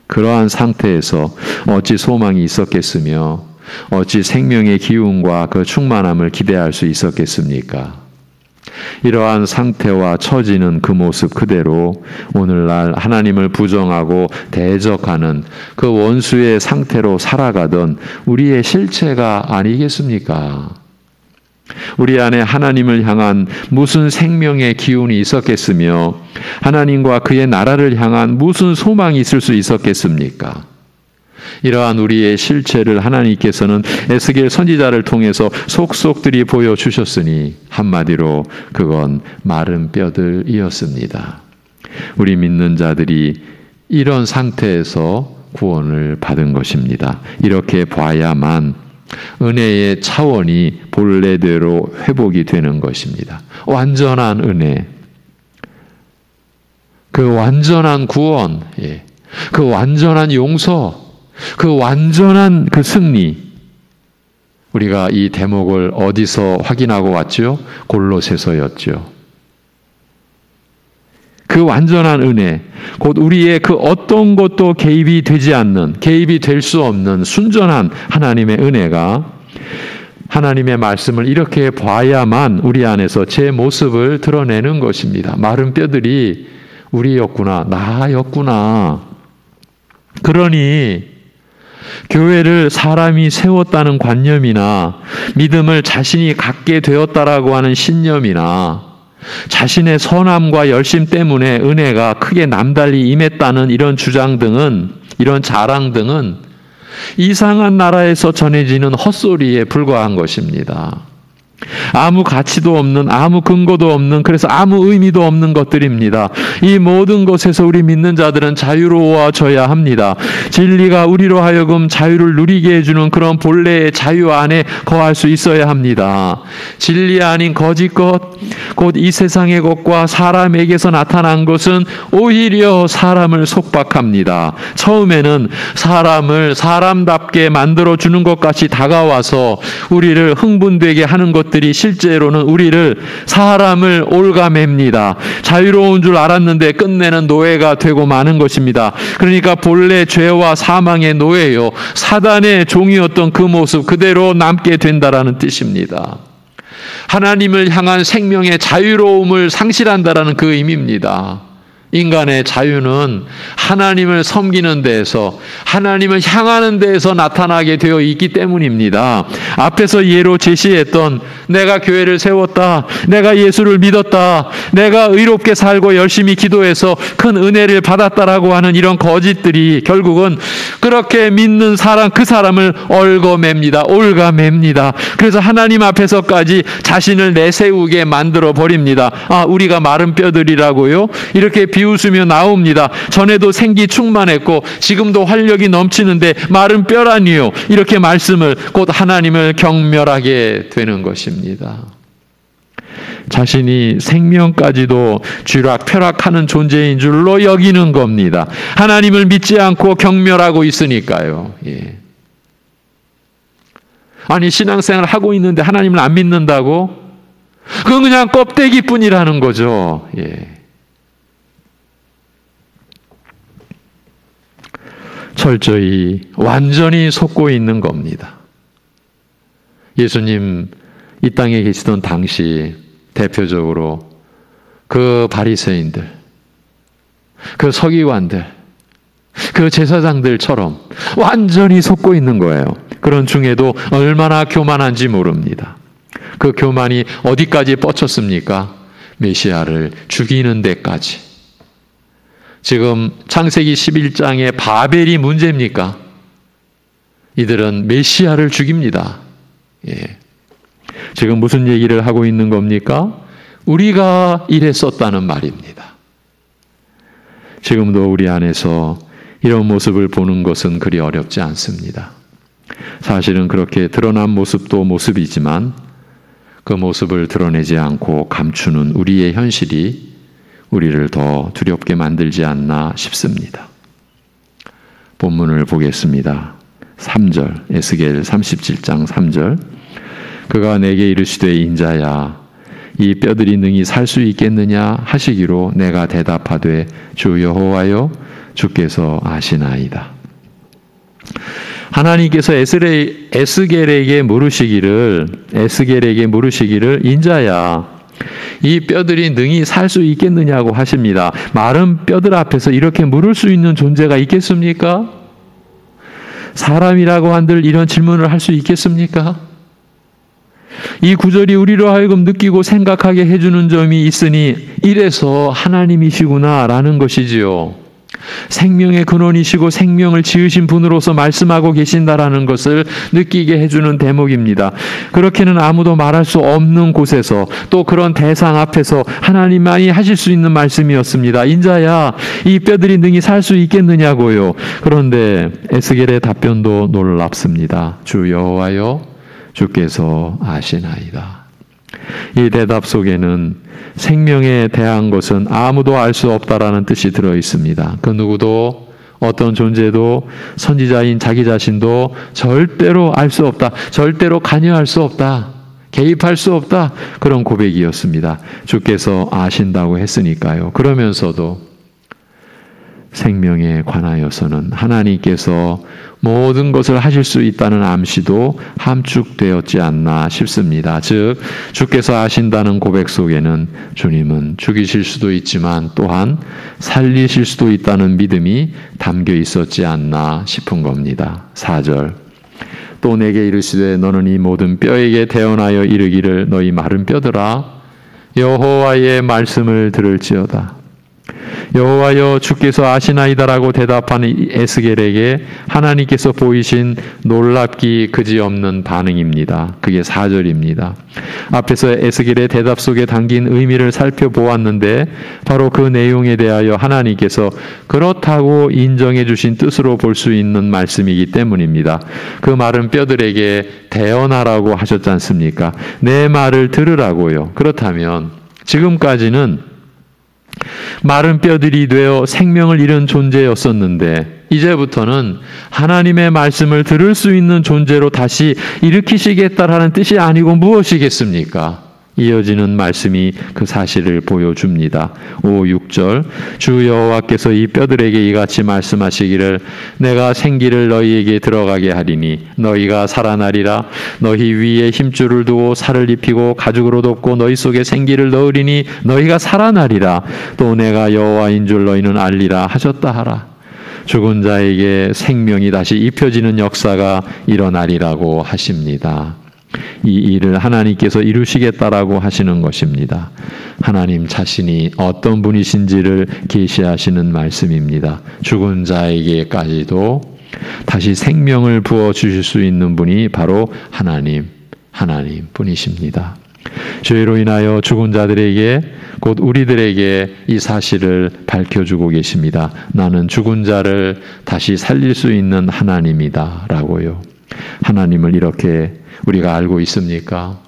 그러한 상태에서 어찌 소망이 있었겠으며 어찌 생명의 기운과 그 충만함을 기대할 수 있었겠습니까? 이러한 상태와 처지는 그 모습 그대로 오늘날 하나님을 부정하고 대적하는 그 원수의 상태로 살아가던 우리의 실체가 아니겠습니까? 우리 안에 하나님을 향한 무슨 생명의 기운이 있었겠으며 하나님과 그의 나라를 향한 무슨 소망이 있을 수 있었겠습니까? 이러한 우리의 실체를 하나님께서는 에스겔 선지자를 통해서 속속들이 보여주셨으니 한마디로 그건 마른 뼈들이었습니다. 우리 믿는 자들이 이런 상태에서 구원을 받은 것입니다. 이렇게 봐야만 은혜의 차원이 본래대로 회복이 되는 것입니다. 완전한 은혜, 그 완전한 구원, 그 완전한 용서, 그 완전한 그 승리. 우리가 이 대목을 어디서 확인하고 왔죠? 골로새서였죠. 그 완전한 은혜, 곧 우리의 그 어떤 것도 개입이 되지 않는, 개입이 될 수 없는 순전한 하나님의 은혜가 하나님의 말씀을 이렇게 봐야만 우리 안에서 제 모습을 드러내는 것입니다. 마른 뼈들이 우리였구나, 나였구나. 그러니 교회를 사람이 세웠다는 관념이나 믿음을 자신이 갖게 되었다라고 하는 신념이나 자신의 선함과 열심 때문에 은혜가 크게 남달리 임했다는 이런 주장 등은, 이런 자랑 등은 이상한 나라에서 전해지는 헛소리에 불과한 것입니다. 아무 가치도 없는, 아무 근거도 없는, 그래서 아무 의미도 없는 것들입니다. 이 모든 것에서 우리 믿는 자들은 자유로워져야 합니다. 진리가 우리로 하여금 자유를 누리게 해주는 그런 본래의 자유 안에 거할 수 있어야 합니다. 진리 아닌 거짓 것, 곧 이 세상의 것과 사람에게서 나타난 것은 오히려 사람을 속박합니다. 처음에는 사람을 사람답게 만들어주는 것 같이 다가와서 우리를 흥분되게 하는 것 들이 실제로는 우리를, 사람을 올가맵니다. 자유로운 줄 알았는데 끝내는 노예가 되고 마는 것입니다. 그러니까 본래 죄와 사망의 노예요, 사단의 종이었던 그 모습 그대로 남게 된다라는 뜻입니다. 하나님을 향한 생명의 자유로움을 상실한다라는 그 의미입니다. 인간의 자유는 하나님을 섬기는 데에서, 하나님을 향하는 데에서 나타나게 되어 있기 때문입니다. 앞에서 예로 제시했던 내가 교회를 세웠다, 내가 예수를 믿었다, 내가 의롭게 살고 열심히 기도해서 큰 은혜를 받았다라고 하는 이런 거짓들이 결국은 그렇게 믿는 사람, 그 사람을 얽어맵니다. 올가맵니다. 그래서 하나님 앞에서까지 자신을 내세우게 만들어 버립니다. 아, 우리가 마른 뼈들이라고요? 이렇게 비웃으며 나옵니다. 전에도 생기 충만했고 지금도 활력이 넘치는데 마른 뼈라니요. 이렇게 말씀을, 곧 하나님을 경멸하게 되는 것입니다. 자신이 생명까지도 쥐락펴락하는 존재인 줄로 여기는 겁니다. 하나님을 믿지 않고 경멸하고 있으니까요. 아니 신앙생활을 하고 있는데 하나님을 안 믿는다고? 그건 그냥 껍데기뿐이라는 거죠. 예. 철저히 완전히 속고 있는 겁니다. 예수님 이 땅에 계시던 당시 대표적으로 그 바리새인들, 그 서기관들, 그 제사장들처럼 완전히 속고 있는 거예요. 그런 중에도 얼마나 교만한지 모릅니다. 그 교만이 어디까지 뻗쳤습니까? 메시아를 죽이는 데까지. 지금 창세기 11장의 바벨이 문제입니까? 이들은 메시아를 죽입니다. 예. 지금 무슨 얘기를 하고 있는 겁니까? 우리가 이랬었다는 말입니다. 지금도 우리 안에서 이런 모습을 보는 것은 그리 어렵지 않습니다. 사실은 그렇게 드러난 모습도 모습이지만 그 모습을 드러내지 않고 감추는 우리의 현실이 우리를 더 두렵게 만들지 않나 싶습니다. 본문을 보겠습니다. 3절, 에스겔 37장 3절. 그가 내게 이르시되 인자야, 이 뼈들이 능히 살 수 있겠느냐 하시기로 내가 대답하되 주 여호와여, 주께서 아시나이다. 하나님께서 에스겔에게 물으시기를 인자야, 이 뼈들이 능히 살 수 있겠느냐고 하십니다. 마른 뼈들 앞에서 이렇게 물을 수 있는 존재가 있겠습니까? 사람이라고 한들 이런 질문을 할 수 있겠습니까? 이 구절이 우리로 하여금 느끼고 생각하게 해주는 점이 있으니 이래서 하나님이시구나라는 것이지요. 생명의 근원이시고 생명을 지으신 분으로서 말씀하고 계신다라는 것을 느끼게 해주는 대목입니다. 그렇게는 아무도 말할 수 없는 곳에서 또 그런 대상 앞에서 하나님만이 하실 수 있는 말씀이었습니다. 인자야, 이 뼈들이 능히 살 수 있겠느냐고요. 그런데 에스겔의 답변도 놀랍습니다. 주 여호와여, 주께서 아시나이다. 이 대답 속에는 생명에 대한 것은 아무도 알 수 없다라는 뜻이 들어 있습니다. 그 누구도, 어떤 존재도, 선지자인 자기 자신도 절대로 알 수 없다. 절대로 관여할 수 없다. 개입할 수 없다. 그런 고백이었습니다. 주께서 아신다고 했으니까요. 그러면서도 생명에 관하여서는 하나님께서 모든 것을 하실 수 있다는 암시도 함축되었지 않나 싶습니다. 즉, 주께서 아신다는 고백 속에는 주님은 죽이실 수도 있지만 또한 살리실 수도 있다는 믿음이 담겨 있었지 않나 싶은 겁니다. 4절. 또 내게 이르시되 너는 이 모든 뼈에게 대언하여 이르기를 너희 마른 뼈들아, 여호와의 말씀을 들을지어다. 여호와여, 주께서 아시나이다라고 대답하는 에스겔에게 하나님께서 보이신 놀랍기 그지없는 반응입니다. 그게 4절입니다. 앞에서 에스겔의 대답 속에 담긴 의미를 살펴보았는데 바로 그 내용에 대하여 하나님께서 그렇다고 인정해 주신 뜻으로 볼 수 있는 말씀이기 때문입니다. 그 마른 뼈들에게 대언하라고 하셨지 않습니까? 내 말을 들으라고요. 그렇다면 지금까지는 마른 뼈들이 되어 생명을 잃은 존재였었는데 이제부터는 하나님의 말씀을 들을 수 있는 존재로 다시 일으키시겠다라는 뜻이 아니고 무엇이겠습니까? 이어지는 말씀이 그 사실을 보여줍니다. 5, 6절. 주 여호와께서 이 뼈들에게 이같이 말씀하시기를 내가 생기를 너희에게 들어가게 하리니 너희가 살아나리라. 너희 위에 힘줄을 두고 살을 입히고 가죽으로 덮고 너희 속에 생기를 넣으리니 너희가 살아나리라. 또 내가 여호와인 줄 너희는 알리라 하셨다 하라. 죽은 자에게 생명이 다시 입혀지는 역사가 일어나리라고 하십니다. 이 일을 하나님께서 이루시겠다라고 하시는 것입니다. 하나님 자신이 어떤 분이신지를 계시하시는 말씀입니다. 죽은 자에게까지도 다시 생명을 부어주실 수 있는 분이 바로 하나님 분이십니다. 죄로 인하여 죽은 자들에게, 곧 우리들에게 이 사실을 밝혀주고 계십니다. 나는 죽은 자를 다시 살릴 수 있는 하나님이다 라고요. 하나님을 이렇게 우리가 알고 있습니까?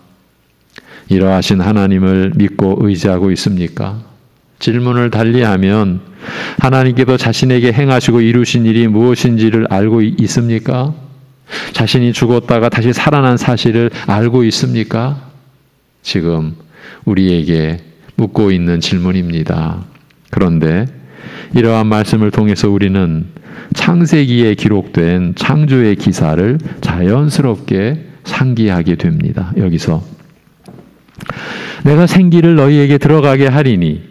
이러하신 하나님을 믿고 의지하고 있습니까? 질문을 달리하면 하나님께서 자신에게 행하시고 이루신 일이 무엇인지를 알고 있습니까? 자신이 죽었다가 다시 살아난 사실을 알고 있습니까? 지금 우리에게 묻고 있는 질문입니다. 그런데 이러한 말씀을 통해서 우리는 창세기에 기록된 창조의 기사를 자연스럽게 상기하게 됩니다. 여기서 내가 생기를 너희에게 들어가게 하리니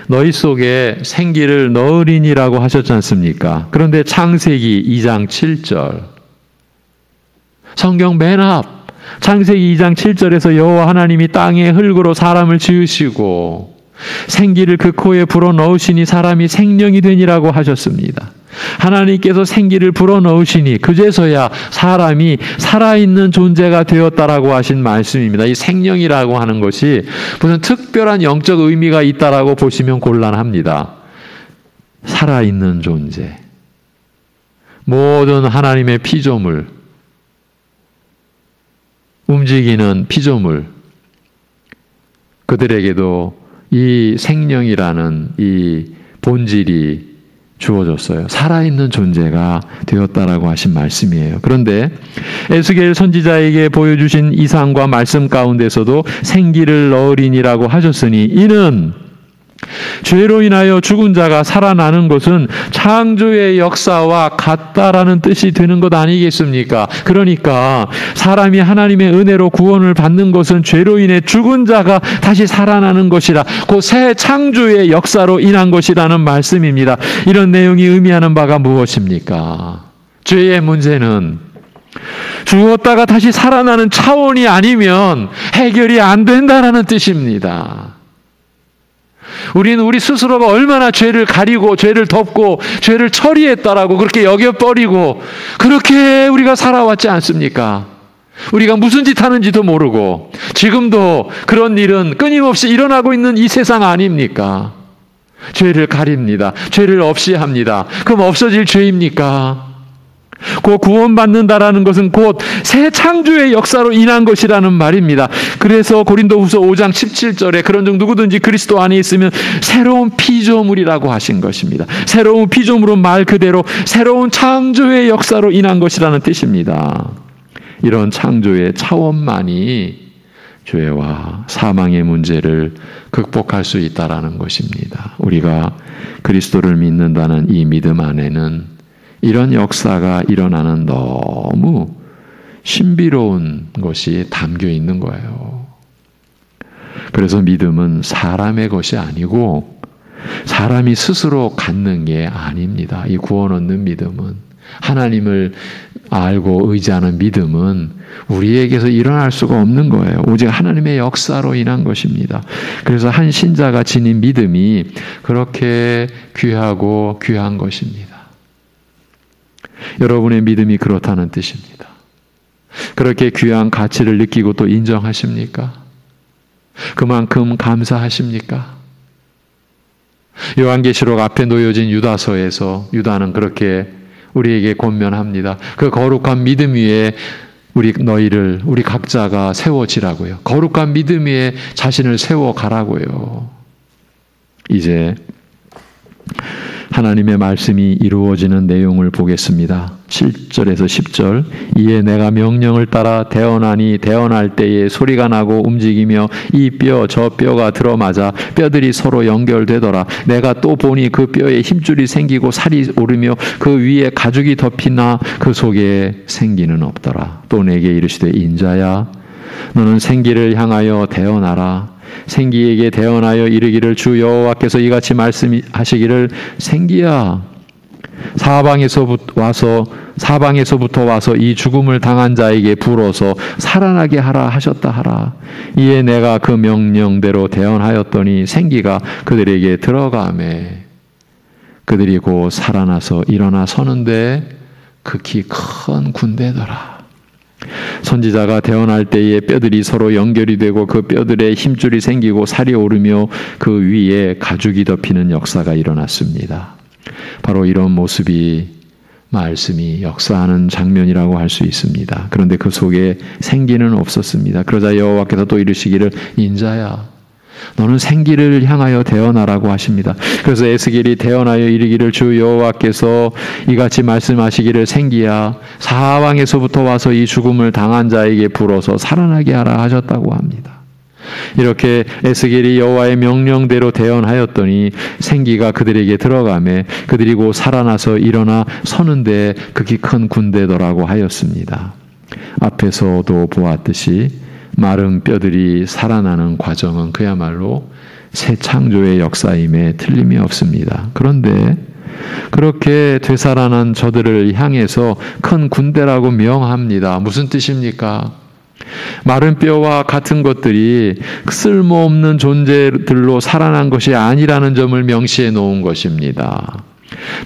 너희 속에 생기를 넣으리니라고 하셨지 않습니까? 그런데 창세기 2장 7절 성경 맨 앞 창세기 2장 7절에서 여호와 하나님이 땅의 흙으로 사람을 지으시고 생기를 그 코에 불어넣으시니 사람이 생명이 되니라고 하셨습니다. 하나님께서 생기를 불어넣으시니 그제서야 사람이 살아있는 존재가 되었다라고 하신 말씀입니다. 이 생명이라고 하는 것이 무슨 특별한 영적 의미가 있다라고 보시면 곤란합니다. 살아있는 존재. 모든 하나님의 피조물, 움직이는 피조물, 그들에게도 이 생명이라는 이 본질이 주어졌어요. 살아있는 존재가 되었다라고 하신 말씀이에요. 그런데 에스겔 선지자에게 보여주신 이상과 말씀 가운데서도 생기를 넣으리니라고 하셨으니 이는 죄로 인하여 죽은 자가 살아나는 것은 창조의 역사와 같다라는 뜻이 되는 것 아니겠습니까? 그러니까 사람이 하나님의 은혜로 구원을 받는 것은 죄로 인해 죽은 자가 다시 살아나는 것이라 그 새 창조의 역사로 인한 것이라는 말씀입니다. 이런 내용이 의미하는 바가 무엇입니까? 죄의 문제는 죽었다가 다시 살아나는 차원이 아니면 해결이 안 된다라는 뜻입니다. 우리는 우리 스스로가 얼마나 죄를 가리고 죄를 덮고 죄를 처리했다라고 그렇게 여겨버리고 그렇게 우리가 살아왔지 않습니까? 우리가 무슨 짓 하는지도 모르고 지금도 그런 일은 끊임없이 일어나고 있는 이 세상 아닙니까? 죄를 가립니다. 죄를 없이 합니다. 그럼 없어질 죄입니까? 곧 구원받는다라는 것은 곧 새 창조의 역사로 인한 것이라는 말입니다. 그래서 고린도후서 5장 17절에 그런 중 누구든지 그리스도 안에 있으면 새로운 피조물이라고 하신 것입니다. 새로운 피조물은 말 그대로 새로운 창조의 역사로 인한 것이라는 뜻입니다. 이런 창조의 차원만이 죄와 사망의 문제를 극복할 수 있다라는 것입니다. 우리가 그리스도를 믿는다는 이 믿음 안에는 이런 역사가 일어나는 너무 신비로운 것이 담겨 있는 거예요. 그래서 믿음은 사람의 것이 아니고 사람이 스스로 갖는 게 아닙니다. 이 구원 얻는 믿음은 하나님을 알고 의지하는 믿음은 우리에게서 일어날 수가 없는 거예요. 오직 하나님의 역사로 인한 것입니다. 그래서 한 신자가 지닌 믿음이 그렇게 귀하고 귀한 것입니다. 여러분의 믿음이 그렇다는 뜻입니다. 그렇게 귀한 가치를 느끼고 또 인정하십니까? 그만큼 감사하십니까? 요한계시록 앞에 놓여진 유다서에서 유다는 그렇게 우리에게 권면합니다. 그 거룩한 믿음 위에 우리 각자가 세워지라고요. 거룩한 믿음 위에 자신을 세워가라고요. 이제 하나님의 말씀이 이루어지는 내용을 보겠습니다. 7절에서 10절 이에 내가 명령을 따라 대언하니 대언할 때에 소리가 나고 움직이며 이 뼈 저 뼈가 들어맞아 뼈들이 서로 연결되더라. 내가 또 보니 그 뼈에 힘줄이 생기고 살이 오르며 그 위에 가죽이 덮이나 그 속에 생기는 없더라. 또 내게 이르시되 인자야 너는 생기를 향하여 대언하라. 생기에게 대언하여 이르기를 주 여호와께서 이같이 말씀하시기를 생기야 사방에서부터 와서 이 죽음을 당한 자에게 불어서 살아나게 하라 하셨다 하라. 이에 내가 그 명령대로 대언하였더니 생기가 그들에게 들어가매 그들이 곧 살아나서 일어나 서는데 극히 큰 군대더라. 선지자가 대언할 때에 뼈들이 서로 연결이 되고 그 뼈들에 힘줄이 생기고 살이 오르며 그 위에 가죽이 덮이는 역사가 일어났습니다. 바로 이런 모습이 말씀이 역사하는 장면이라고 할 수 있습니다. 그런데 그 속에 생기는 없었습니다. 그러자 여호와께서 또 이르시기를 인자야 너는 생기를 향하여 대언하라고 하십니다. 그래서 에스겔이 대언하여 이르기를 주 여호와께서 이같이 말씀하시기를 생기야 사방에서부터 와서 이 죽음을 당한 자에게 불어서 살아나게 하라 하셨다고 합니다. 이렇게 에스겔이 여호와의 명령대로 대언하였더니 생기가 그들에게 들어가매 그들이 곧 살아나서 일어나 서는데 극히 큰 군대더라고 하였습니다. 앞에서도 보았듯이 마른 뼈들이 살아나는 과정은 그야말로 새 창조의 역사임에 틀림이 없습니다. 그런데 그렇게 되살아난 저들을 향해서 큰 군대라고 명합니다. 무슨 뜻입니까? 마른 뼈와 같은 것들이 쓸모없는 존재들로 살아난 것이 아니라는 점을 명시해 놓은 것입니다.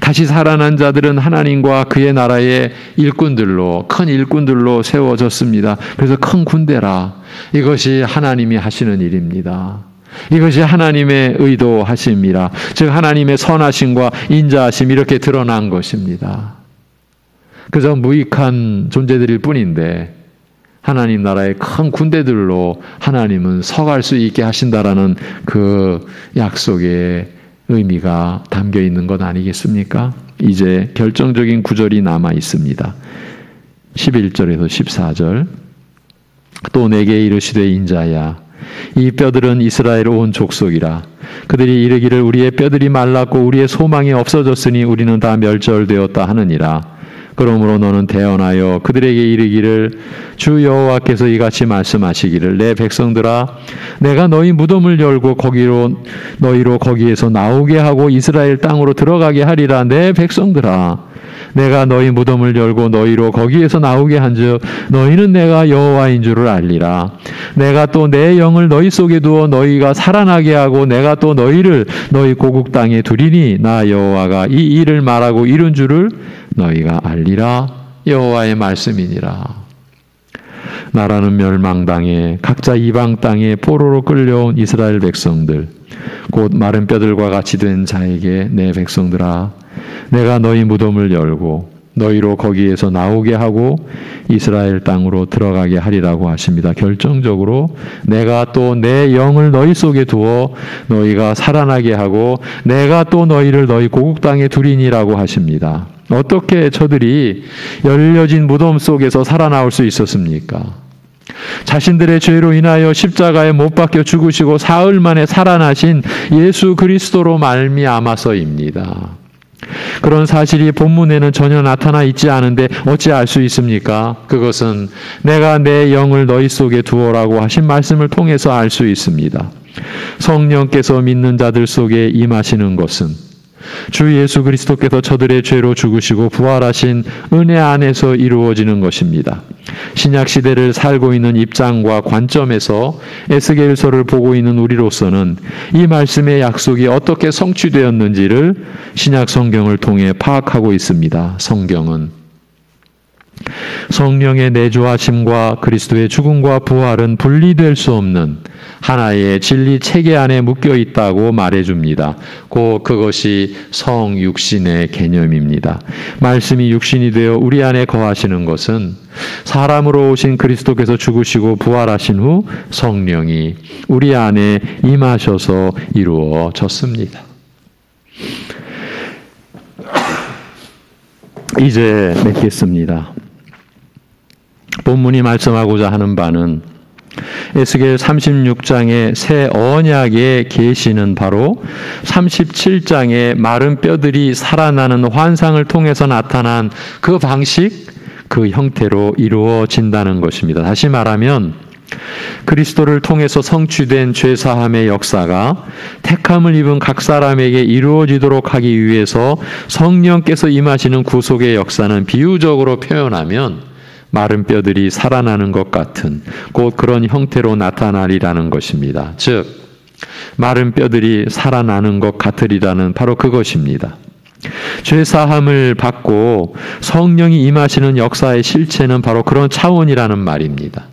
다시 살아난 자들은 하나님과 그의 나라의 일꾼들로, 큰 일꾼들로 세워졌습니다. 그래서 큰 군대라. 이것이 하나님이 하시는 일입니다. 이것이 하나님의 의도하심이라. 즉 하나님의 선하심과 인자하심 이렇게 드러난 것입니다. 그저 무익한 존재들일 뿐인데 하나님 나라의 큰 군대들로 하나님은 서갈 수 있게 하신다라는 그 약속의 의미가 담겨 있는 것 아니겠습니까? 이제 결정적인 구절이 남아 있습니다. 11절에서 14절. 또 내게 이르시되 인자야 이 뼈들은 이스라엘 온 족속이라. 그들이 이르기를 우리의 뼈들이 말랐고 우리의 소망이 없어졌으니 우리는 다 멸절되었다 하느니라. 그러므로 너는 대언하여 그들에게 이르기를 주 여호와께서 이같이 말씀하시기를 내 백성들아 내가 너희 무덤을 열고 너희로 거기에서 나오게 하고 이스라엘 땅으로 들어가게 하리라. 내 백성들아 내가 너희 무덤을 열고 너희로 거기에서 나오게 한즉 너희는 내가 여호와인 줄을 알리라. 내가 또 내 영을 너희 속에 두어 너희가 살아나게 하고 내가 또 너희를 너희 고국 땅에 두리니 나 여호와가 이 일을 말하고 이룬 줄을 너희가 알리라. 여호와의 말씀이니라. 나라는 멸망당해 각자 이방 땅에 포로로 끌려온 이스라엘 백성들 곧 마른 뼈들과 같이 된 자에게 내 백성들아 내가 너희 무덤을 열고 너희로 거기에서 나오게 하고 이스라엘 땅으로 들어가게 하리라고 하십니다. 결정적으로 내가 또 내 영을 너희 속에 두어 너희가 살아나게 하고 내가 또 너희를 너희 고국 땅에 두리니라고 하십니다. 어떻게 저들이 열려진 무덤 속에서 살아나올 수 있었습니까? 자신들의 죄로 인하여 십자가에 못 박혀 죽으시고 사흘 만에 살아나신 예수 그리스도로 말미암아서입니다. 그런 사실이 본문에는 전혀 나타나 있지 않은데 어찌 알 수 있습니까? 그것은 내가 내 영을 너희 속에 두어라고 하신 말씀을 통해서 알 수 있습니다. 성령께서 믿는 자들 속에 임하시는 것은 주 예수 그리스도께서 저들의 죄로 죽으시고 부활하신 은혜 안에서 이루어지는 것입니다. 신약 시대를 살고 있는 입장과 관점에서 에스겔서를 보고 있는 우리로서는 이 말씀의 약속이 어떻게 성취되었는지를 신약 성경을 통해 파악하고 있습니다. 성경은 성령의 내주하심과 그리스도의 죽음과 부활은 분리될 수 없는 하나의 진리 체계 안에 묶여 있다고 말해줍니다. 그것이 성육신의 개념입니다. 말씀이 육신이 되어 우리 안에 거하시는 것은 사람으로 오신 그리스도께서 죽으시고 부활하신 후 성령이 우리 안에 임하셔서 이루어졌습니다. 이제 맺겠습니다. 본문이 말씀하고자 하는 바는 에스겔 36장의 새 언약의 계시는 바로 37장의 마른 뼈들이 살아나는 환상을 통해서 나타난 그 방식, 그 형태로 이루어진다는 것입니다. 다시 말하면 그리스도를 통해서 성취된 죄사함의 역사가 택함을 입은 각 사람에게 이루어지도록 하기 위해서 성령께서 임하시는 구속의 역사는 비유적으로 표현하면 마른 뼈들이 살아나는 것 같은 곧 그런 형태로 나타나리라는 것입니다. 즉 마른 뼈들이 살아나는 것 같으리라는 바로 그것입니다. 죄사함을 받고 성령이 임하시는 역사의 실체는 바로 그런 차원이라는 말입니다.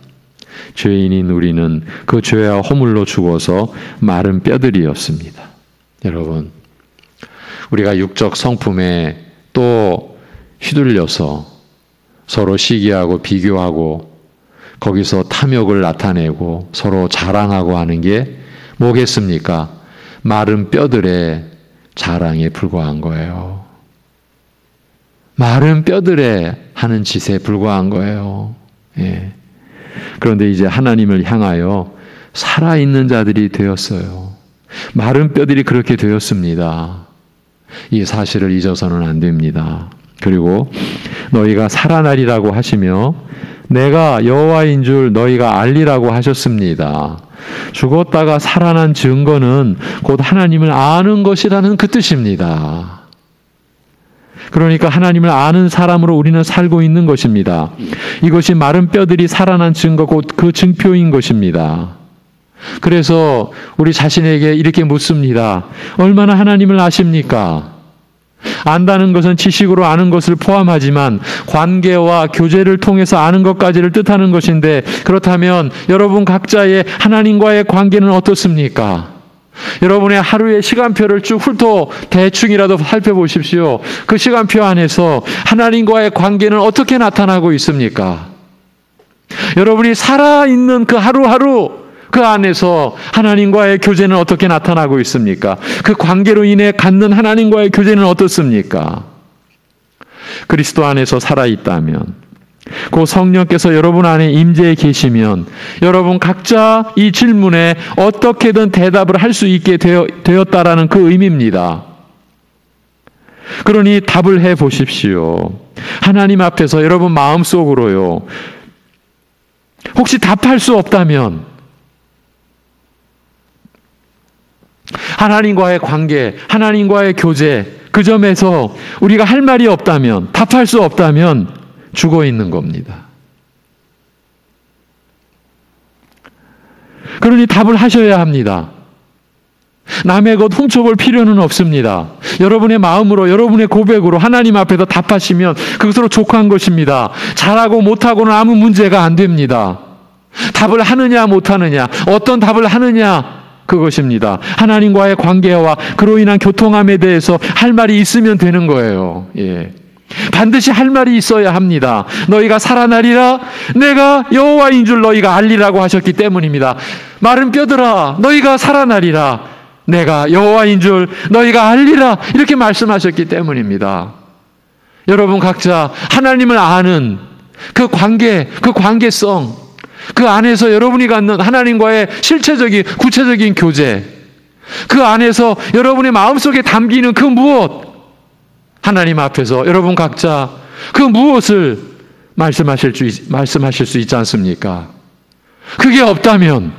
죄인인 우리는 그 죄와 허물로 죽어서 마른 뼈들이었습니다. 여러분, 우리가 육적 성품에 또 휘둘려서 서로 시기하고 비교하고 거기서 탐욕을 나타내고 서로 자랑하고 하는 게 뭐겠습니까? 마른 뼈들의 자랑에 불과한 거예요. 마른 뼈들의 하는 짓에 불과한 거예요. 예. 그런데 이제 하나님을 향하여 살아있는 자들이 되었어요. 마른 뼈들이 그렇게 되었습니다. 이 사실을 잊어서는 안 됩니다. 그리고 너희가 살아나리라고 하시며 내가 여호와인 줄 너희가 알리라고 하셨습니다. 죽었다가 살아난 증거는 곧 하나님을 아는 것이라는 그 뜻입니다. 그러니까 하나님을 아는 사람으로 우리는 살고 있는 것입니다. 이것이 마른 뼈들이 살아난 증거 곧 그 증표인 것입니다. 그래서 우리 자신에게 이렇게 묻습니다. 얼마나 하나님을 아십니까? 안다는 것은 지식으로 아는 것을 포함하지만 관계와 교제를 통해서 아는 것까지를 뜻하는 것인데, 그렇다면 여러분 각자의 하나님과의 관계는 어떻습니까? 여러분의 하루의 시간표를 쭉 훑어 대충이라도 살펴보십시오. 그 시간표 안에서 하나님과의 관계는 어떻게 나타나고 있습니까? 여러분이 살아있는 그 하루하루 그 안에서 하나님과의 교제는 어떻게 나타나고 있습니까? 그 관계로 인해 갖는 하나님과의 교제는 어떻습니까? 그리스도 안에서 살아있다면, 그 성령께서 여러분 안에 임재해 계시면 여러분 각자 이 질문에 어떻게든 대답을 할 수 있게 되었다라는 그 의미입니다. 그러니 답을 해 보십시오. 하나님 앞에서 여러분 마음속으로요. 혹시 답할 수 없다면 하나님과의 관계, 하나님과의 교제, 그 점에서 우리가 할 말이 없다면, 답할 수 없다면 죽어 있는 겁니다. 그러니 답을 하셔야 합니다. 남의 것 훔쳐볼 필요는 없습니다. 여러분의 마음으로, 여러분의 고백으로 하나님 앞에서 답하시면 그것으로 족한 것입니다. 잘하고 못하고는 아무 문제가 안 됩니다. 답을 하느냐 못하느냐, 어떤 답을 하느냐, 그것입니다. 하나님과의 관계와 그로 인한 교통함에 대해서 할 말이 있으면 되는 거예요. 예. 반드시 할 말이 있어야 합니다. 너희가 살아나리라 내가 여호와인 줄 너희가 알리라고 하셨기 때문입니다. 마른 뼈들아 너희가 살아나리라 내가 여호와인 줄 너희가 알리라 이렇게 말씀하셨기 때문입니다. 여러분 각자 하나님을 아는 그 관계, 그 관계성, 그 안에서 여러분이 갖는 하나님과의 실체적인 구체적인 교제, 그 안에서 여러분의 마음속에 담기는 그 무엇, 하나님 앞에서 여러분 각자 그 무엇을 말씀하실 수 있지 않습니까? 그게 없다면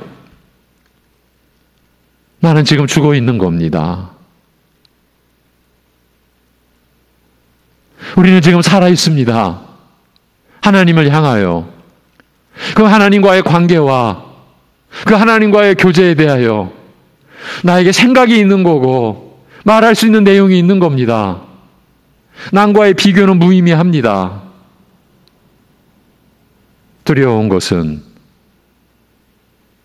나는 지금 죽어 있는 겁니다. 우리는 지금 살아 있습니다. 하나님을 향하여 그 하나님과의 관계와 그 하나님과의 교제에 대하여 나에게 생각이 있는 거고 말할 수 있는 내용이 있는 겁니다. 남과의 비교는 무의미합니다. 두려운 것은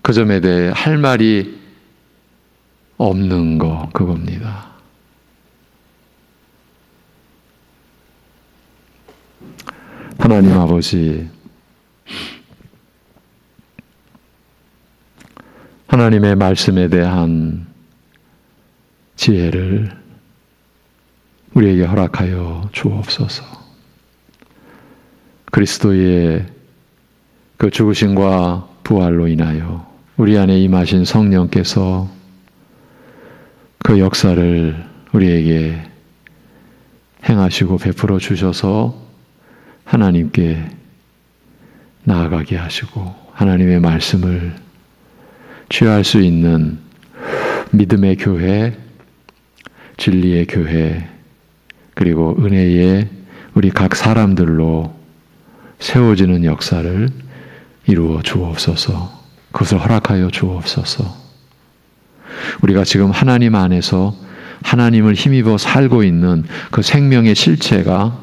그 점에 대해 할 말이 없는 거, 그겁니다. 하나님 아버지, 하나님의 말씀에 대한 지혜를 우리에게 허락하여 주옵소서. 그리스도의 그 죽으심과 부활로 인하여 우리 안에 임하신 성령께서 그 역사를 우리에게 행하시고 베풀어 주셔서 하나님께 나아가게 하시고 하나님의 말씀을 취할 수 있는 믿음의 교회, 진리의 교회, 그리고 은혜의 우리 각 사람들로 세워지는 역사를 이루어 주옵소서. 그것을 허락하여 주옵소서. 우리가 지금 하나님 안에서 하나님을 힘입어 살고 있는 그 생명의 실체가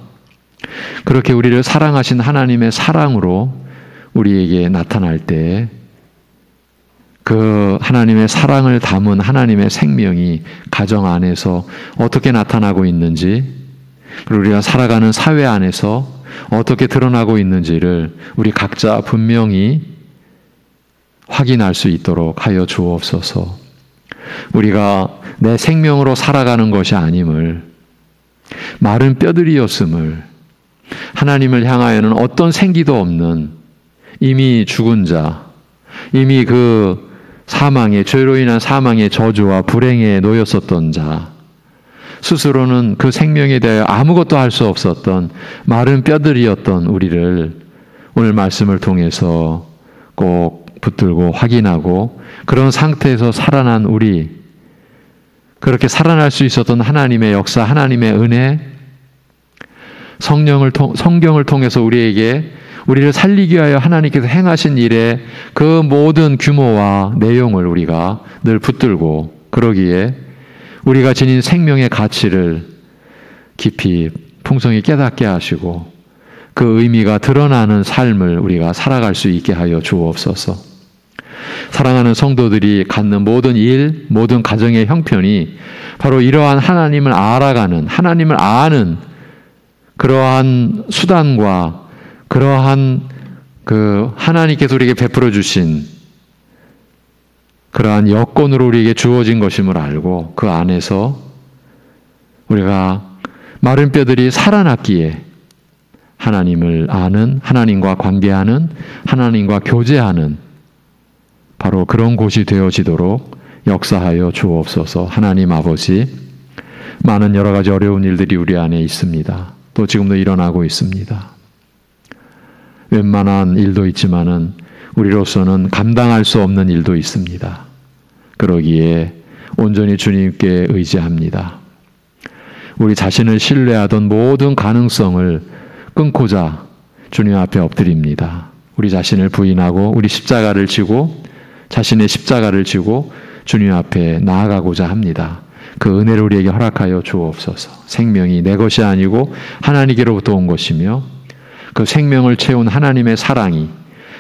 그렇게 우리를 사랑하신 하나님의 사랑으로 우리에게 나타날 때 그 하나님의 사랑을 담은 하나님의 생명이 가정 안에서 어떻게 나타나고 있는지, 그리고 우리가 살아가는 사회 안에서 어떻게 드러나고 있는지를 우리 각자 분명히 확인할 수 있도록 하여 주옵소서. 우리가 내 생명으로 살아가는 것이 아님을, 마른 뼈들이었음을, 하나님을 향하여는 어떤 생기도 없는 이미 죽은 자, 이미 그 사망의, 죄로 인한 사망의 저주와 불행에 놓였었던 자, 스스로는 그 생명에 대하여 아무것도 할 수 없었던 마른 뼈들이었던 우리를 오늘 말씀을 통해서 꼭 붙들고 확인하고, 그런 상태에서 살아난 우리, 그렇게 살아날 수 있었던 하나님의 역사, 하나님의 은혜, 성경을 통해서 우리를 살리기 위하여 하나님께서 행하신 일의 그 모든 규모와 내용을 우리가 늘 붙들고, 그러기에 우리가 지닌 생명의 가치를 깊이 풍성히 깨닫게 하시고 그 의미가 드러나는 삶을 우리가 살아갈 수 있게 하여 주옵소서. 사랑하는 성도들이 갖는 모든 일, 모든 가정의 형편이 바로 이러한 하나님을 알아가는, 하나님을 아는 그러한 수단과 그러한 그 하나님께서 우리에게 베풀어 주신 그러한 여건으로 우리에게 주어진 것임을 알고, 그 안에서 우리가 마른 뼈들이 살아났기에 하나님을 아는, 하나님과 관계하는, 하나님과 교제하는 바로 그런 곳이 되어지도록 역사하여 주옵소서. 하나님 아버지, 많은 여러 가지 어려운 일들이 우리 안에 있습니다. 또 지금도 일어나고 있습니다. 웬만한 일도 있지만은 우리로서는 감당할 수 없는 일도 있습니다. 그러기에 온전히 주님께 의지합니다. 우리 자신을 신뢰하던 모든 가능성을 끊고자 주님 앞에 엎드립니다. 우리 자신을 부인하고 우리 십자가를 지고, 자신의 십자가를 지고 주님 앞에 나아가고자 합니다. 그 은혜를 우리에게 허락하여 주옵소서. 생명이 내 것이 아니고 하나님께로부터 온 것이며, 그 생명을 채운 하나님의 사랑이,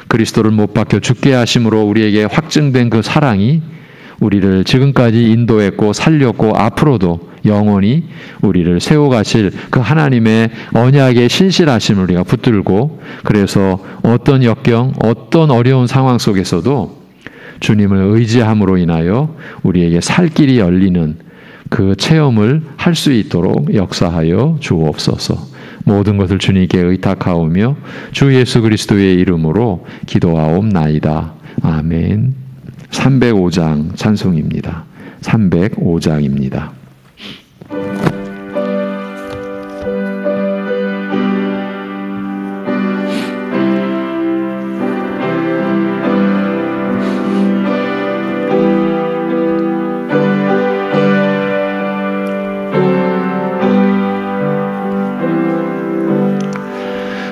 그리스도를 못 박혀 죽게 하심으로 우리에게 확증된 그 사랑이 우리를 지금까지 인도했고 살렸고 앞으로도 영원히 우리를 세워가실 그 하나님의 언약의 신실하심을 우리가 붙들고, 그래서 어떤 역경, 어떤 어려운 상황 속에서도 주님을 의지함으로 인하여 우리에게 살 길이 열리는 그 체험을 할 수 있도록 역사하여 주옵소서. 모든 것을 주님께 의탁하오며 주 예수 그리스도의 이름으로 기도하옵나이다. 아멘. 305장 찬송입니다. 305장입니다.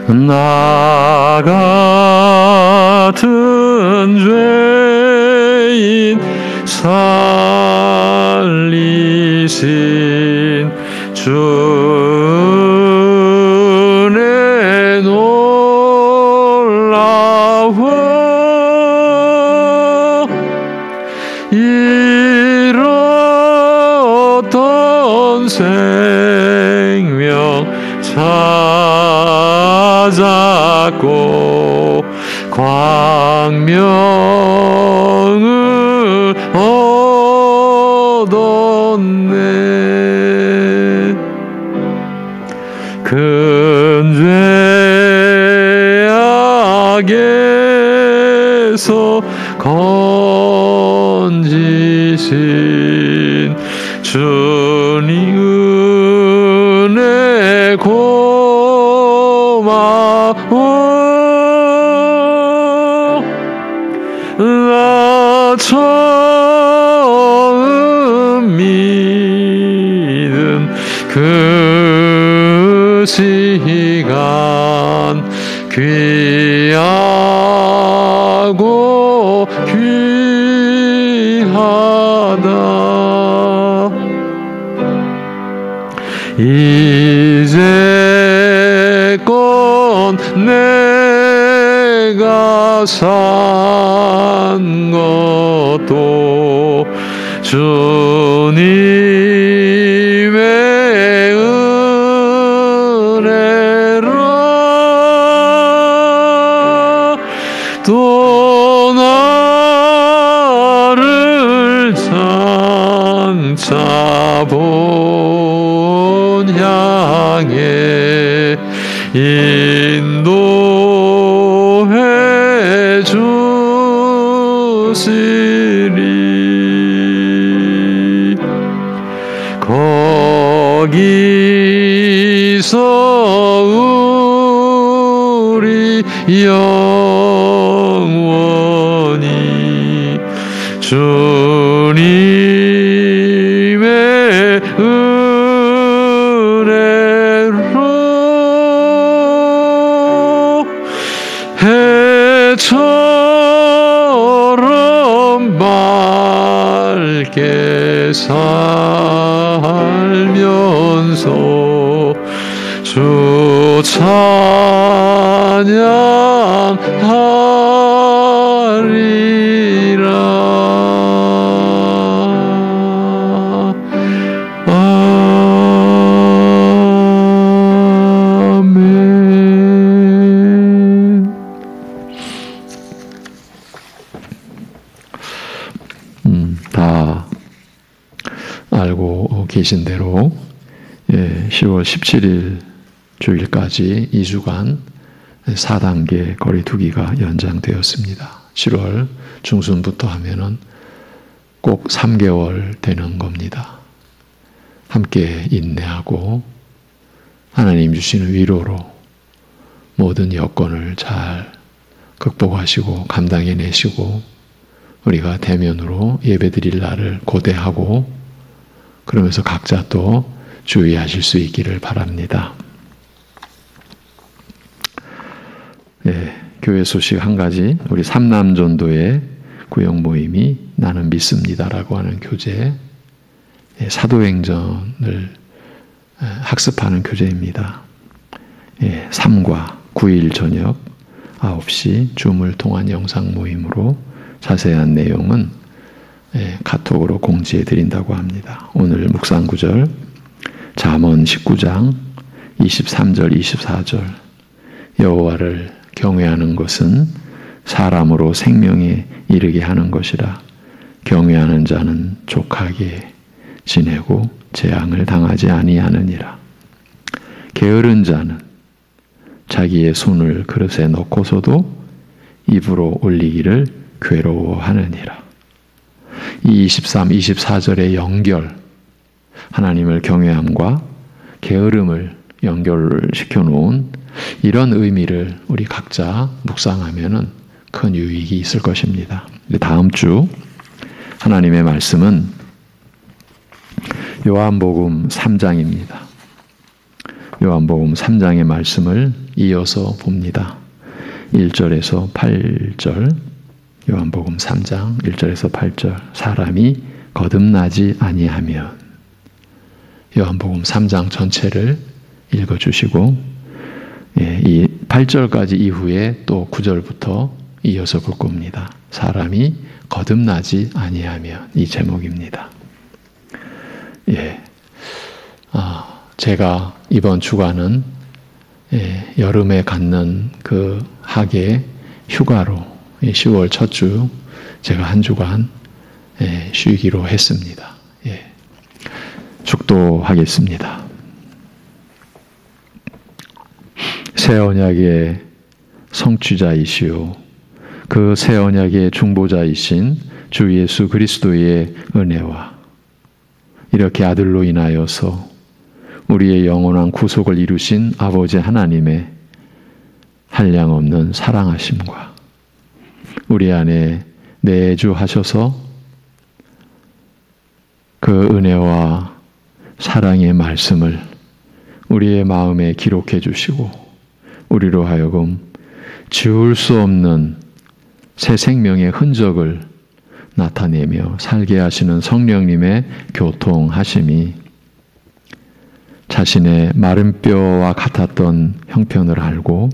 나 같은 죄인 살리신 주의 놀라워 잃었던 생명 찾았고 광명을 얻었네. 큰 죄악에서 건지신 주님 은혜 고마워. 나 처음 믿은 그 시간 귀하고 귀하다. 이제껏 내가 산 것도 주님의 은혜라. 또 나를 자본 향해 인도해 주시리. 거기서 우리 영원히 주님의 은혜로 해처럼 맑게 살면서 주 찬양하리라. 아멘. 다 알고 계신 대로 10월 17일 주일까지 2주간 4단계 거리두기가 연장되었습니다. 7월 중순부터 하면은 꼭 3개월 되는 겁니다. 함께 인내하고 하나님 주시는 위로로 모든 여건을 잘 극복하시고 감당해내시고 우리가 대면으로 예배드릴 날을 고대하고 그러면서 각자 또 주의하실 수 있기를 바랍니다. 교회 소식 한 가지, 우리 삼남전도의 구역 모임이 나는 믿습니다라고 하는 교재, 사도행전을 학습하는 교재입니다. 3과 9일 저녁 9시 줌을 통한 영상 모임으로 자세한 내용은 카톡으로 공지해 드린다고 합니다. 오늘 묵상 구절 잠언 19장 23절 24절 여호와를 경외하는 것은 사람으로 생명에 이르게 하는 것이라. 경외하는 자는 족하게 지내고 재앙을 당하지 아니하느니라. 게으른 자는 자기의 손을 그릇에 넣고서도 입으로 올리기를 괴로워하느니라. 이 23, 24절의 연결, 하나님을 경외함과 게으름을 연결시켜 놓은 이런 의미를 우리 각자 묵상하면은 큰 유익이 있을 것입니다. 다음 주 하나님의 말씀은 요한복음 3장입니다. 요한복음 3장의 말씀을 이어서 봅니다. 1절에서 8절, 요한복음 3장 1절에서 8절, 사람이 거듭나지 아니하면. 요한복음 3장 전체를 읽어주시고 이 8절까지 이후에 또 9절부터 이어서 볼 겁니다. 사람이 거듭나지 아니하면, 이 제목입니다. 제가 이번 주간은 여름에 갖는 그 학예 휴가로 10월 첫 주 제가 한 주간 쉬기로 했습니다. 축도하겠습니다. 새 언약의 성취자이시오 그 새 언약의 중보자이신 주 예수 그리스도의 은혜와 이렇게 아들로 인하여서 우리의 영원한 구속을 이루신 아버지 하나님의 한량없는 사랑하심과 우리 안에 내주하셔서 그 은혜와 사랑의 말씀을 우리의 마음에 기록해 주시고 우리로 하여금 지울 수 없는 새 생명의 흔적을 나타내며 살게 하시는 성령님의 교통하심이 자신의 마른 뼈와 같았던 형편을 알고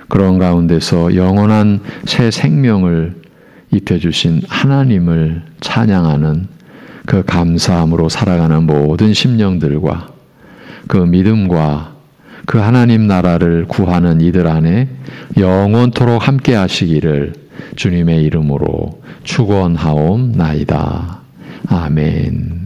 그런 가운데서 영원한 새 생명을 입혀주신 하나님을 찬양하는 그 감사함으로 살아가는 모든 심령들과 그 믿음과 그 하나님 나라를 구하는 이들 안에 영원토록 함께 하시기를 주님의 이름으로 축원하옵나이다. 아멘.